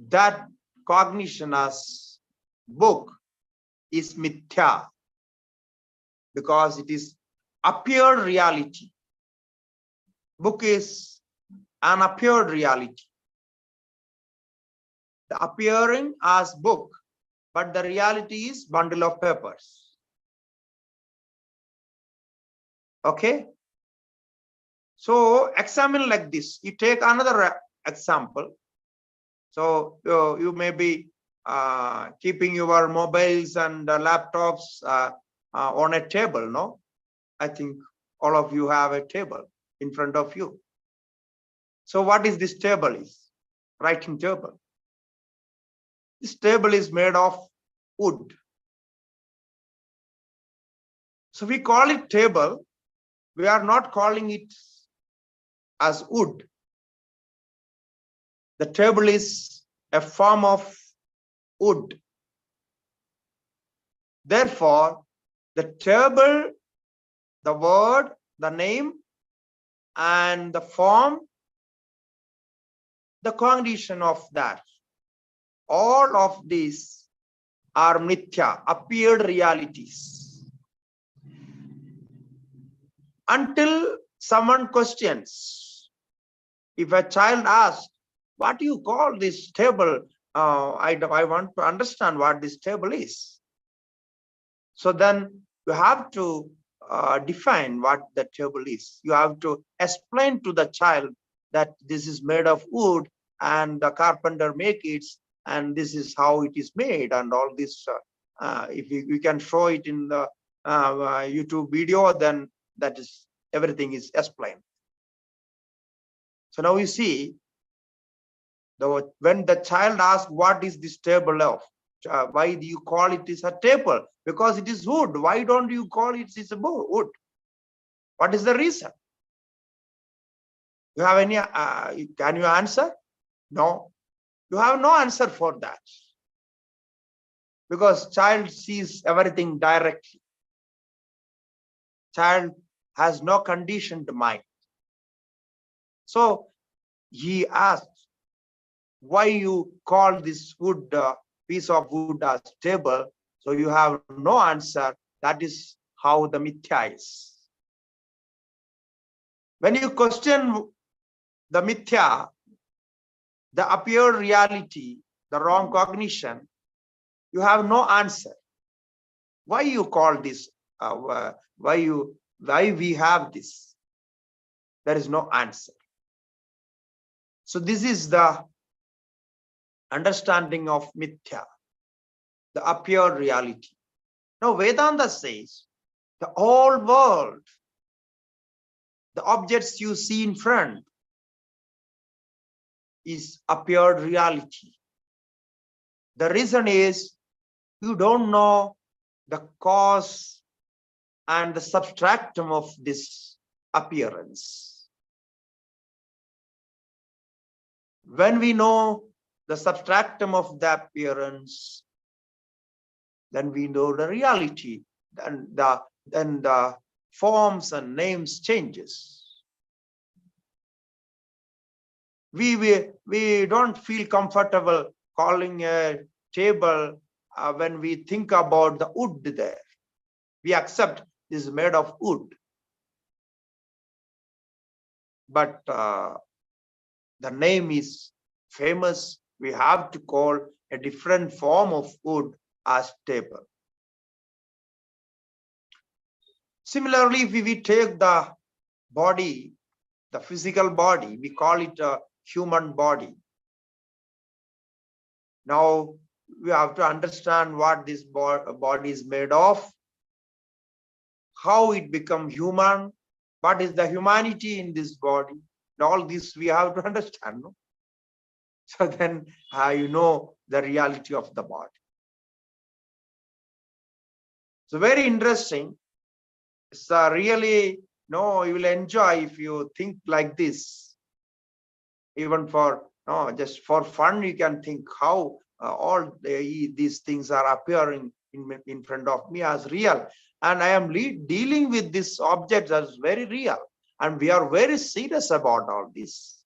that cognition as book is mithya, because it is appeared reality. Book is an appeared reality. The appearing as book, but the reality is bundle of papers. Okay. So examine like this. You take another example. So you may be keeping your mobiles and laptops on a table, no? I think all of you have a table in front of you. So what is this table? Is writing table. This table is made of wood. So we call it table. We are not calling it as wood. The table is a form of wood. Therefore, the table, the word, the name, and the form, the cognition of that, all of these are mithya, appeared realities. Until someone questions, if a child asks, what do you call this table? I want to understand what this table is. So then you have to define what the table is. You have to explain to the child that this is made of wood and the carpenter make it, and this is how it is made, and all this. If you can show it in the YouTube video, then that is everything is explained. So now you see, when the child asks, what is this table of? Why do you call it is a table? Because it is wood. Why don't you call it is a wood? What is the reason? You have any, can you answer? No. You have no answer for that. Because child sees everything directly. Child has no conditioned mind. So he asked, why you call this wood, piece of wood as table? So you have no answer. That is how the mithya is. When you question the mithya, the appeared reality, the wrong cognition, you have no answer. Why you call this? Why we have this? There is no answer. So this is the understanding of mithya, the appeared reality. Now Vedanta says the whole world, the objects you see in front, is appeared reality. The reason is you don't know the cause and the substratum of this appearance. When we know the substratum of the appearance, then we know the reality. Then the forms and names changes. We don't feel comfortable calling a table when we think about the wood there. We accept this is made of wood. But the name is famous. We have to call a different form of wood as table. Similarly, if we take the body, the physical body, we call it a human body. Now we have to understand what this body is made of, how it becomes human, what is the humanity in this body. All this we have to understand. No? So then you know the reality of the body. So very interesting. It's really, no, you will enjoy if you think like this. Even for, no, just for fun, you can think how all these things are appearing in front of me as real. And I am dealing with this object as very real. And we are very serious about all this.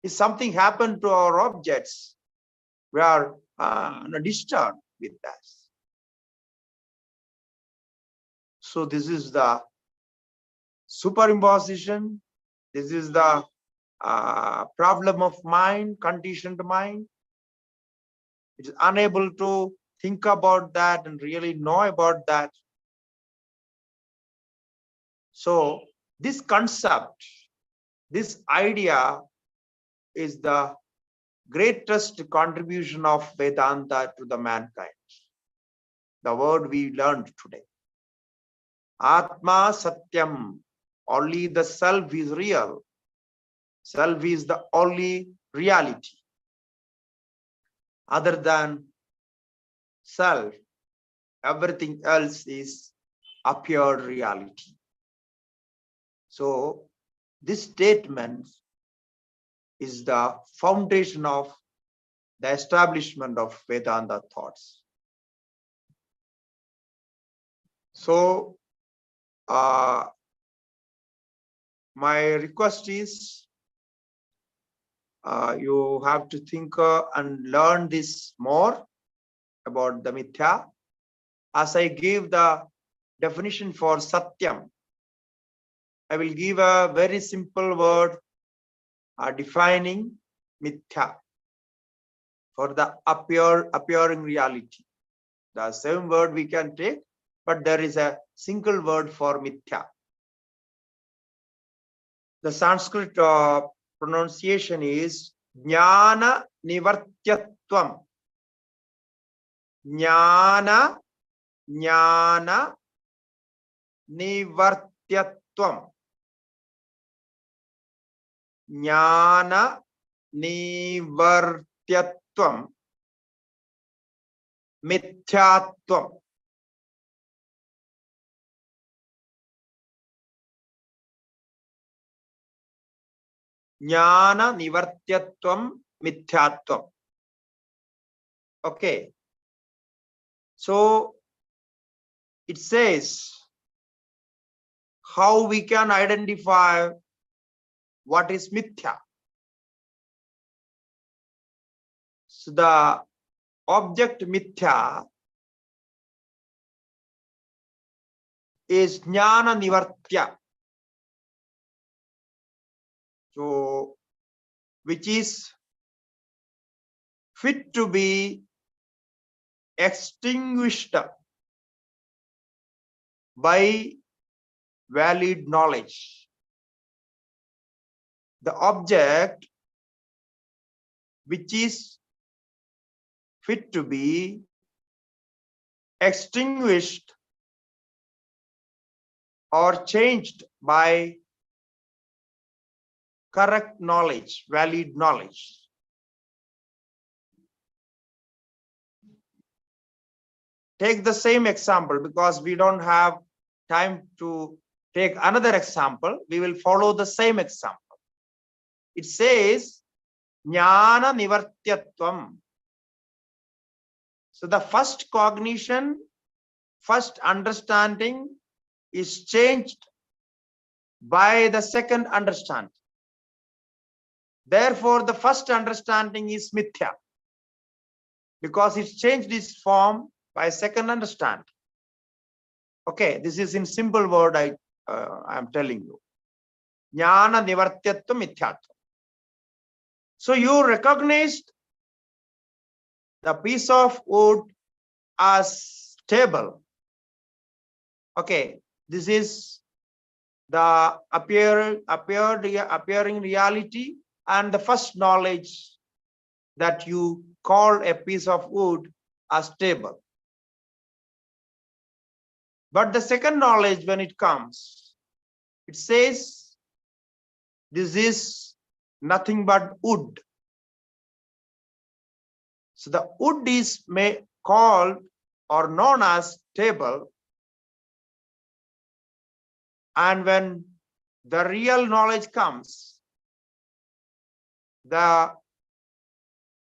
If something happened to our objects, we are disturbed with that. So this is the superimposition. This is the problem of mind, conditioned mind. It is unable to think about that and really know about that. So this concept, this idea is the greatest contribution of Vedanta to the mankind. The word we learned today. Atma Satyam, only the self is real. Self is the only reality. Other than self, everything else is appeared reality. So this statement is the foundation of the establishment of Vedanta thoughts. So my request is you have to think and learn this more about the mithya. As I give the definition for Satyam, I will give a very simple word defining mithya for the appearing reality. The same word we can take, but there is a single word for mithya. The Sanskrit pronunciation is Jnana Nivartyatvam. Jnana Nivartyatvam. Jnana Nivartyatvam. Mithyatvam. Jnana Nivartyatvam Mithyatvam. Okay. So it says how we can identify what is mithya. So the object mithya is jnana nivartya. So which is fit to be extinguished by valid knowledge. The object which is fit to be extinguished or changed by correct knowledge, valid knowledge. Take the same example because we don't have time to take another example. We will follow the same example. It says Jnana Nivartyatvam. So the first cognition, first understanding is changed by the second understanding. Therefore, the first understanding is mithya, because it's changed its form by second understanding. Okay, this is in simple word I am telling you. Jnana nivartyatva mithyatva. So you recognized the piece of wood as stable. Okay, this is the appearing reality and the first knowledge that you call a piece of wood as stable. But the second knowledge, when it comes, it says this is nothing but wood. So the wood is called or known as stable. And when the real knowledge comes, the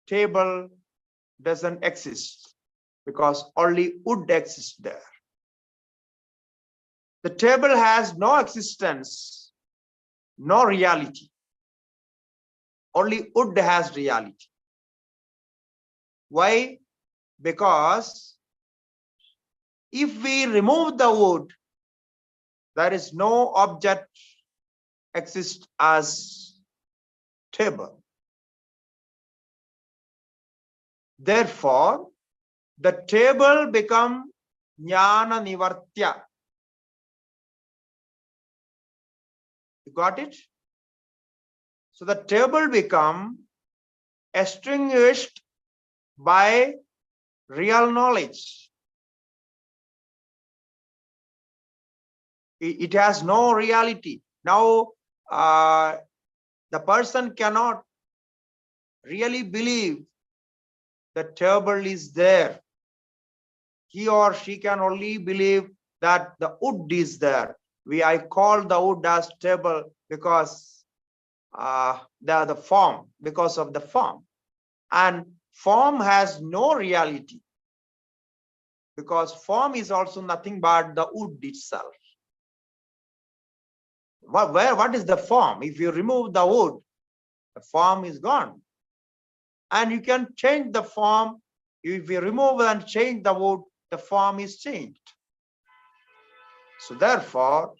table doesn't exist, because only wood exists there. The table has no existence, no reality. Only wood has reality. Why? Because if we remove the wood, there is no object exists as table. Therefore, the table become jnana nivartya. You got it? So the table become extinguished by real knowledge. It has no reality. Now, the person cannot really believe the table is there. He or she can only believe that the wood is there. I call the wood as table because they are the form, because of the form. And form has no reality, because form is also nothing but the wood itself. What is the form? If you remove the wood, the form is gone. And you can change the form. If you remove and change the wood, the form is changed. So therefore,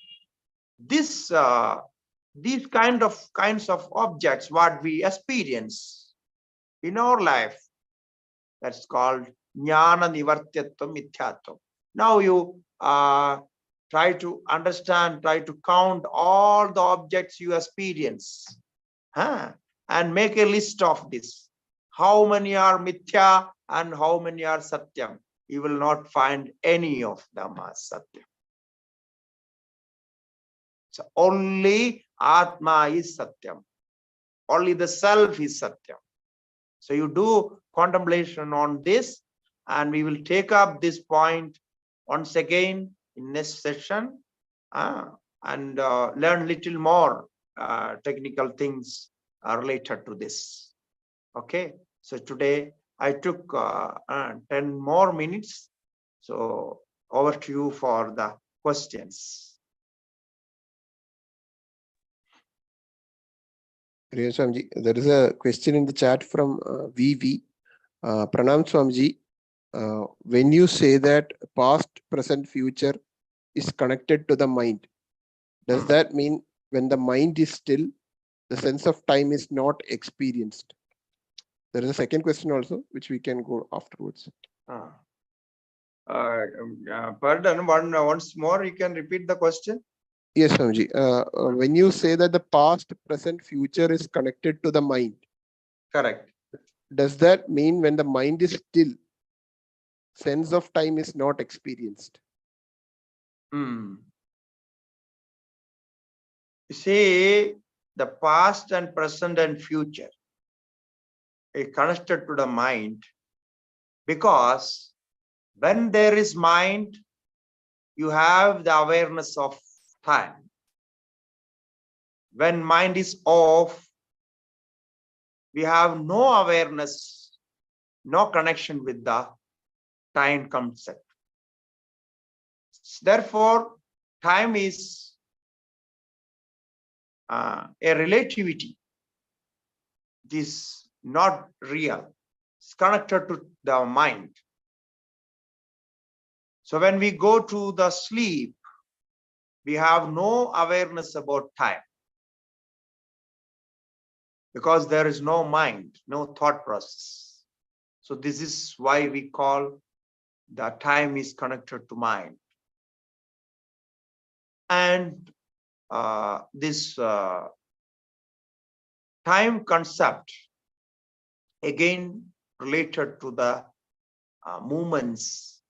these kinds of objects, what we experience in our life, that's called jnana nivartyatva mithyatva. Now you try to understand, try to count all the objects you experience, and make a list of this. How many are mithya and how many are satyam? You will not find any of them as satyam. So only Atma is satyam. Only the self is satyam. So you do contemplation on this, and we will take up this point once again in next session, and learn little more technical things related to this. Okay, so today I took 10 more minutes. So over to you for the questions. Swamiji, there is a question in the chat from VV. Pranam Swamiji, when you say that past, present, future is connected to the mind, does that mean when the mind is still, the sense of time is not experienced? There is a second question also, which we can go afterwards. Pardon, once more, you can repeat the question. Yes, Swamiji. When you say that the past, present, future is connected to the mind. Correct. Does that mean when the mind is still, sense of time is not experienced? You see, the past and present and future is connected to the mind, because when there is mind, you have the awareness of time. When mind is off, we have no awareness, no connection with the time concept. Therefore, time is a relativity. It is not real. It's connected to the mind. So when we go to the sleep, we have no awareness about time, because there is no mind, no thought process. So this is why we call the time is connected to mind. And this time concept again related to the movements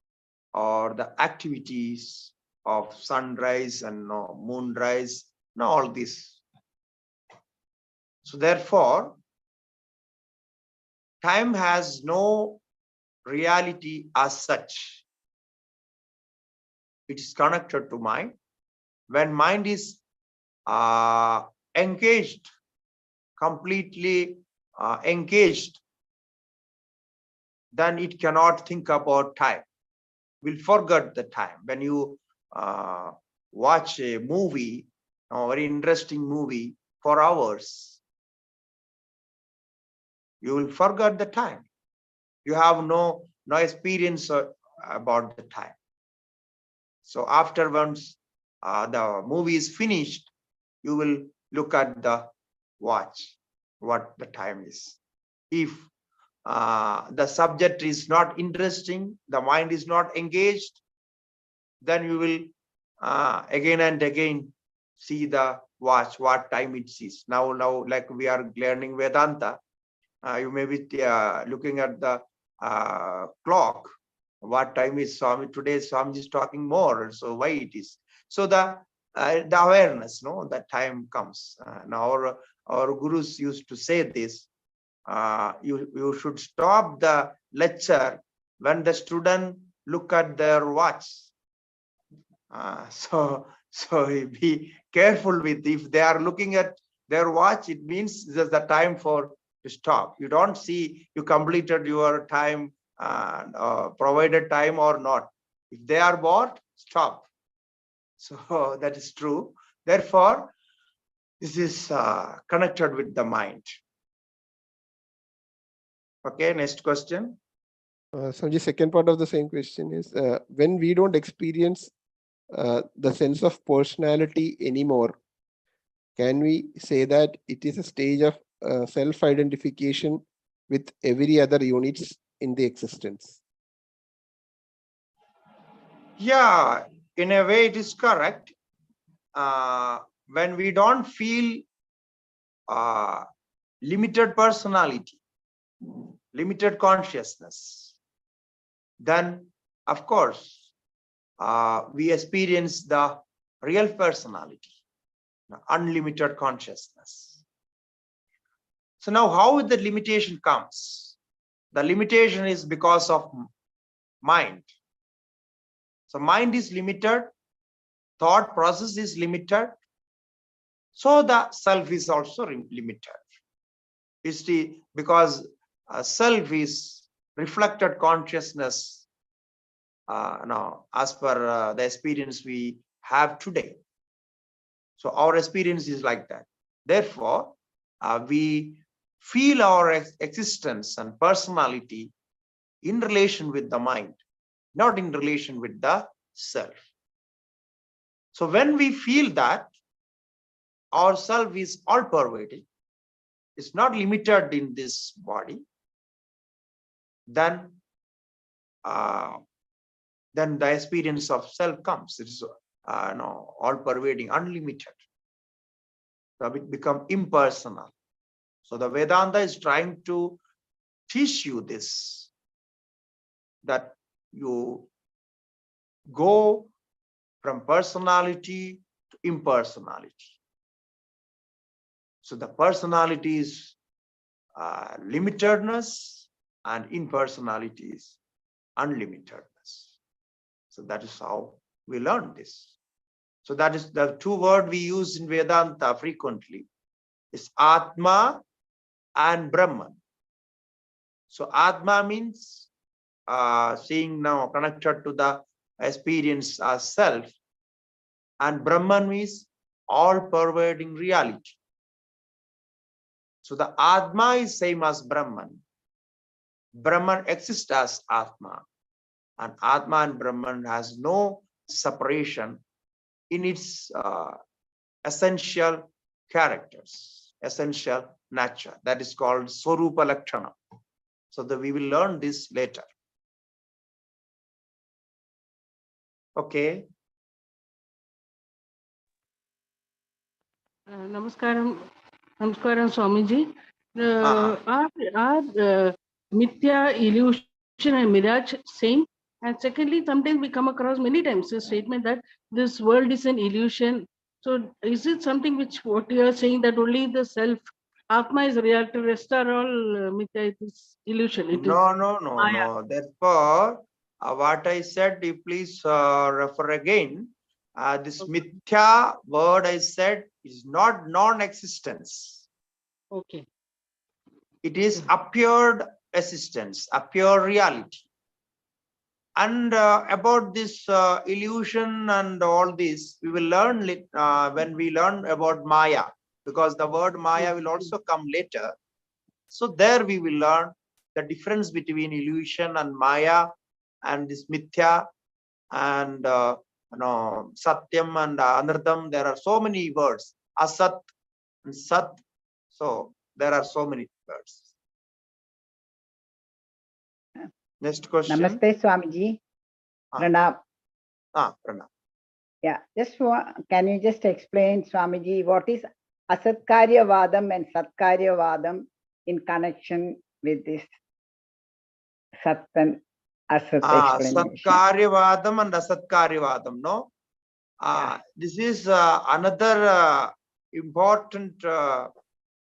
or the activities of sunrise and moonrise and all this. So therefore, time has no reality as such. It is connected to mind. When mind is engaged, completely engaged, then it cannot think about time. Will forget the time. When you watch a movie, a very interesting movie for hours, you will forget the time. You have no experience about the time. So after once the movie is finished, you will look at the watch, what the time is. If the subject is not interesting, the mind is not engaged, then you will again and again see the watch, what time it is. Now like we are learning Vedanta, you may be looking at the clock. What time is Swami? Today Swami is talking more, so why it is? So the awareness, that time comes. Now our gurus used to say this, you should stop the lecture when the student look at their watch. So be careful with, if they are looking at their watch, it means there's the time to stop. You don't see you completed your time, provided time or not. If they are bored, stop. So that is true. Therefore, this is connected with the mind. Okay, next question. So the second part of the same question is, when we don't experience the sense of personality anymore, can we say that it is a stage of self-identification with every other units in the existence? Yeah, in a way it is correct. When we don't feel limited personality, limited consciousness, then of course we experience the real personality, unlimited consciousness. So now how the limitation comes? The limitation is because of mind. So mind is limited, thought process is limited, so the self is also limited. Because self is reflected consciousness now as per the experience we have today. So our experience is like that. Therefore, we feel our existence and personality in relation with the mind, not in relation with the self. So when we feel that our self is all pervading, it's not limited in this body, then the experience of self comes. It is all pervading, unlimited. So it becomes impersonal. So the Vedanta is trying to teach you this, that you go from personality to impersonality. So the personality is limitedness and impersonality is unlimitedness. So that is how we learn this. So that is the two words we use in Vedanta frequently, is Atma and Brahman. So Atma means seeing now connected to the experience as self, and Brahman is all pervading reality. So the Atma is same as Brahman. Brahman exists as Atma, and Atma and Brahman has no separation in its essential characters, essential nature. That is called Swarupa Lakshana. So that we will learn this later. Okay. Namaskaram, Swamiji. Are Mithya, illusion and mirage same? And secondly, sometimes we come across many times a statement that this world is an illusion. So is it something which what you are saying that only the self, Atma is reality, rest are all Mithya, it is illusion? No. Therefore, what I said, you please refer again. This Mithya word I said is not non-existence. Okay. It is appeared existence, appeared reality. And about this illusion and all this, we will learn when we learn about Maya, because the word Maya will also come later. So there we will learn the difference between illusion and Maya and this Mithya and Satyam and Anartham. There are so many words, Asat and Sat. So there are so many words. Next question. Namaste, Swamiji. Pranam. Pranam. Yeah, can you just explain, Swamiji, what is Asatkaryavadam and Satkaryavadam in connection with this Sat and Asat explanation? Satkaryavadam and Asatkaryavadam, no? This is another important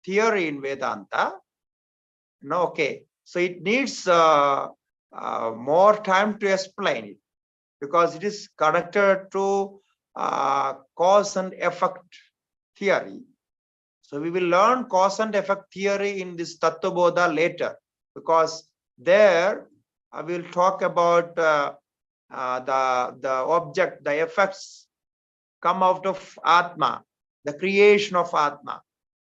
theory in Vedanta. No, okay. So it needs more time to explain it, because it is connected to cause and effect theory. So we will learn cause and effect theory in this Tattvabodha later, because there I will talk about the object, the effects come out of Atma, the creation of Atma.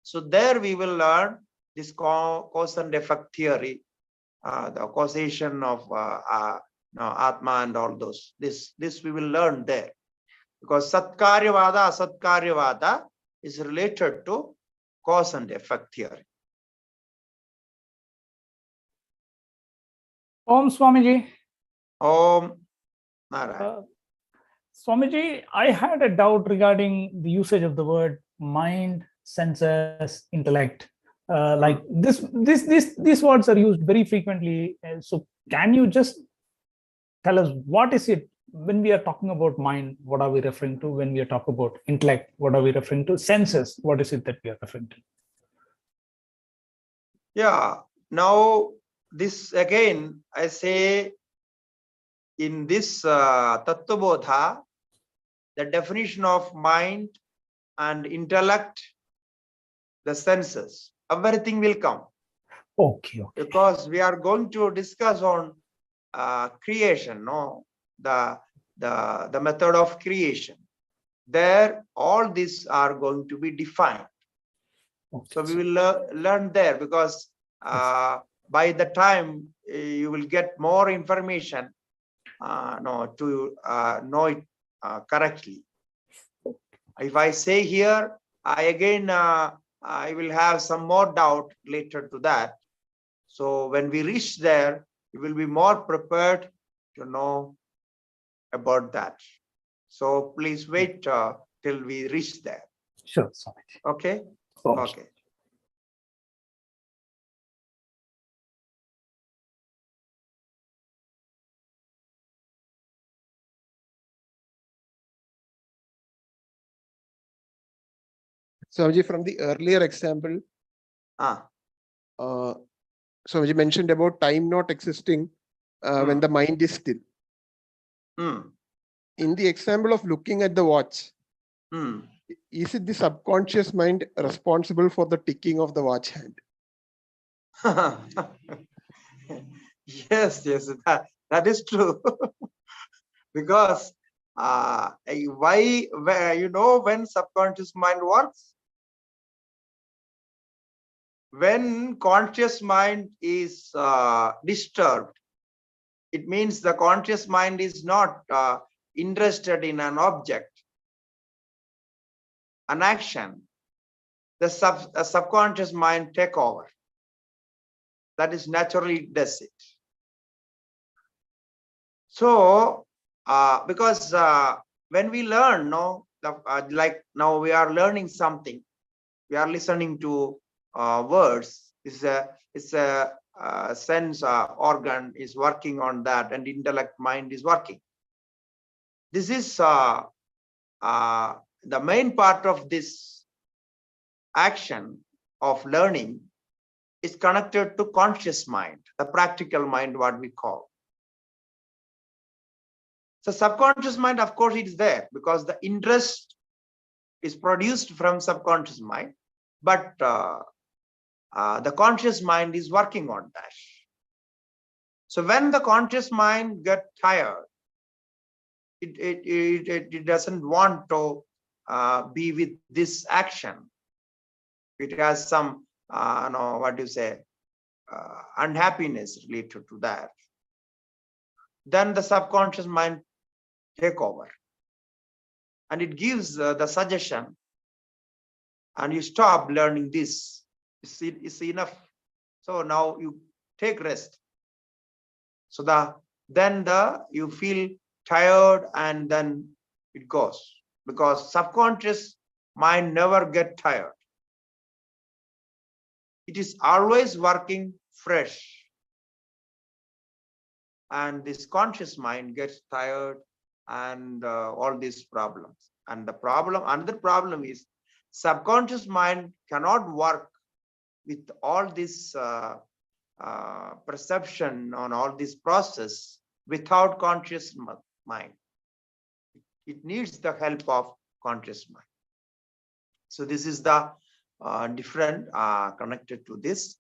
So there we will learn this cause and effect theory, the causation of Atma and all those. This we will learn there, because Satkaryavada, Asatkaryavada is related to cause and effect theory. Om Swamiji. Om Maharaj. Swamiji, I had a doubt regarding the usage of the word mind, senses, intellect. Like these words are used very frequently. So can you just tell us what is it when we are talking about mind? What are we referring to? When we are talking about intellect, what are we referring to? Senses, what is it that we are referring to? Yeah. Now this again, I say in this Tattvabodha, the definition of mind and intellect, the senses, everything will come. Okay. Because we are going to discuss on creation, no, the method of creation. There, all these are going to be defined. Okay. So we will learn there, because by the time you will get more information to know it correctly. If I say here, I will have some more doubt later to that. So when we reach there, we will be more prepared to know about that. So please wait till we reach there. Sure. Okay? Okay. Swamiji, from the earlier example, Swamiji mentioned about time not existing when the mind is still. In the example of looking at the watch, is it the subconscious mind responsible for the ticking of the watch hand? Yes. That is true. Because why, when subconscious mind works? When conscious mind is disturbed, it means the conscious mind is not interested in an object, an action. The subconscious mind take over. That is naturally does it. So, because when we learn, like now we are learning something, we are listening to words. It's a sense organ is working on that, and intellect mind is working. This is the main part of this action of learning is connected to conscious mind, the practical mind, what we call. So subconscious mind, of course, it is there because the interest is produced from subconscious mind, but the conscious mind is working on that. So when the conscious mind gets tired, it doesn't want to be with this action. It has some, unhappiness related to that. Then the subconscious mind take over, and it gives the suggestion, and you stop learning this. It's enough. So now you take rest. So then you feel tired, and then it goes, because subconscious mind never get tired. It is always working fresh. And this conscious mind gets tired, and all these problems. And another problem is subconscious mind cannot work with all this perception on all this process without conscious mind. It needs the help of conscious mind. So this is the different connected to this.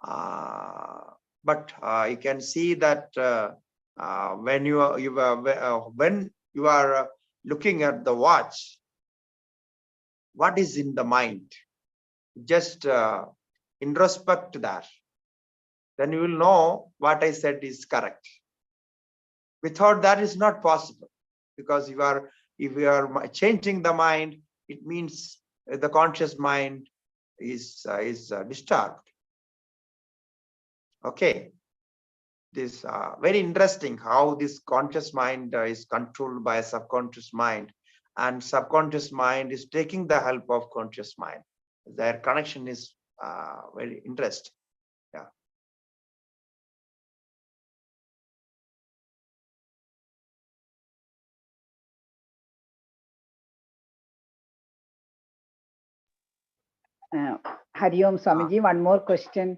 But you can see that when you are looking at the watch, what is in the mind? Just introspect that. Then you will know what I said is correct. Without that, is not possible, because if you are changing the mind, it means the conscious mind is disturbed. Okay, this very interesting how this conscious mind is controlled by a subconscious mind, and subconscious mind is taking the help of conscious mind. Their connection is very interesting. Yeah. Hari Om Swamiji, one more question.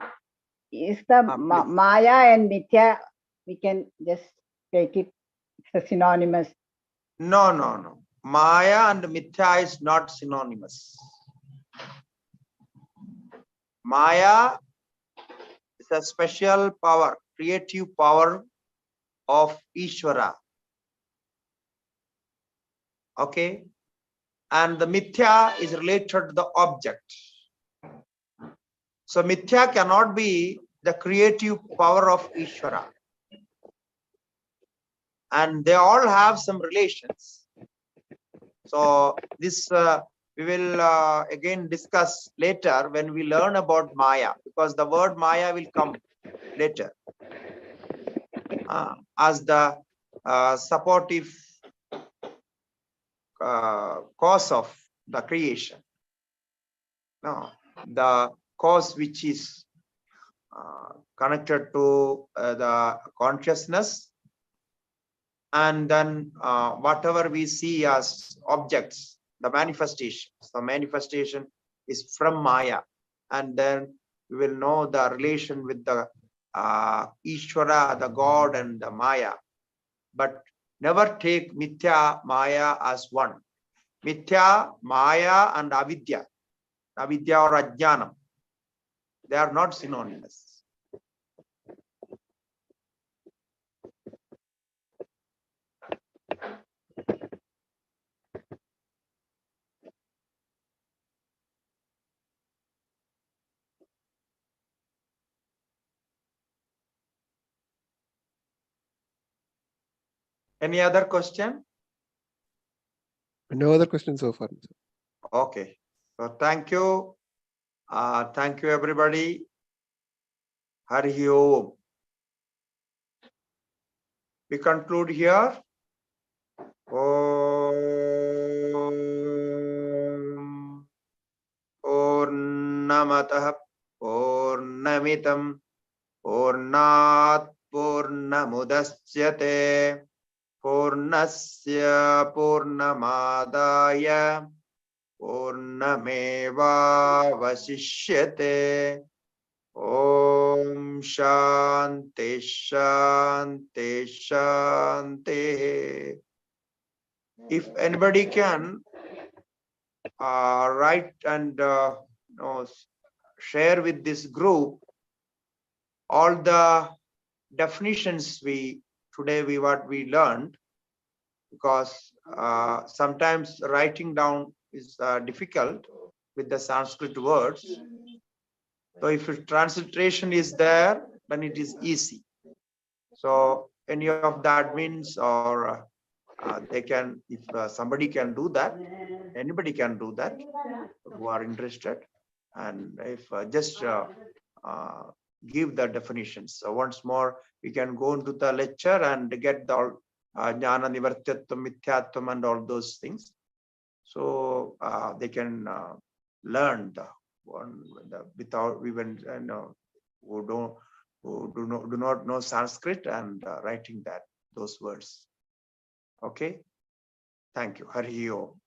Is the Maya and Mithya, we can just take it synonymous? No. Maya and Mithya is not synonymous. Maya is a special power, creative power of Ishvara. Okay. And the Mithya is related to the object. So Mithya cannot be the creative power of Ishvara. And they all have some relations. So this we will again discuss later when we learn about Maya, because the word Maya will come later as the supportive cause of the creation. No, the cause which is connected to the consciousness, and then whatever we see as objects, the manifestation is from Maya, and then we will know the relation with the Ishvara, the God, and the Maya. But never take Mithya, Maya as one. Mithya, Maya, and Avidya or Ajnanam, they are not synonymous. Any other question? No other questions so far. Okay. So thank you. Thank you, everybody. Hari Om. We conclude here. Om Purnamatah Purnamitam Purnat Purnamudassyate Purnasya Purnamadaya Purnameva Vasishyate. Om Shanti Shanti Shanti. If anybody can write and share with this group all the definitions what we learned, because sometimes writing down is difficult with the Sanskrit words. So if transliteration is there, then it is easy. So any of the admins or they can, if somebody can do that, anybody can do that who are interested. And if just give the definitions. So once more, we can go into the lecture and get the jnana nivartyatvam, mithyatvam and all those things. So they can learn the one without even who do not know Sanskrit and writing those words. Okay. Thank you. Hari Om.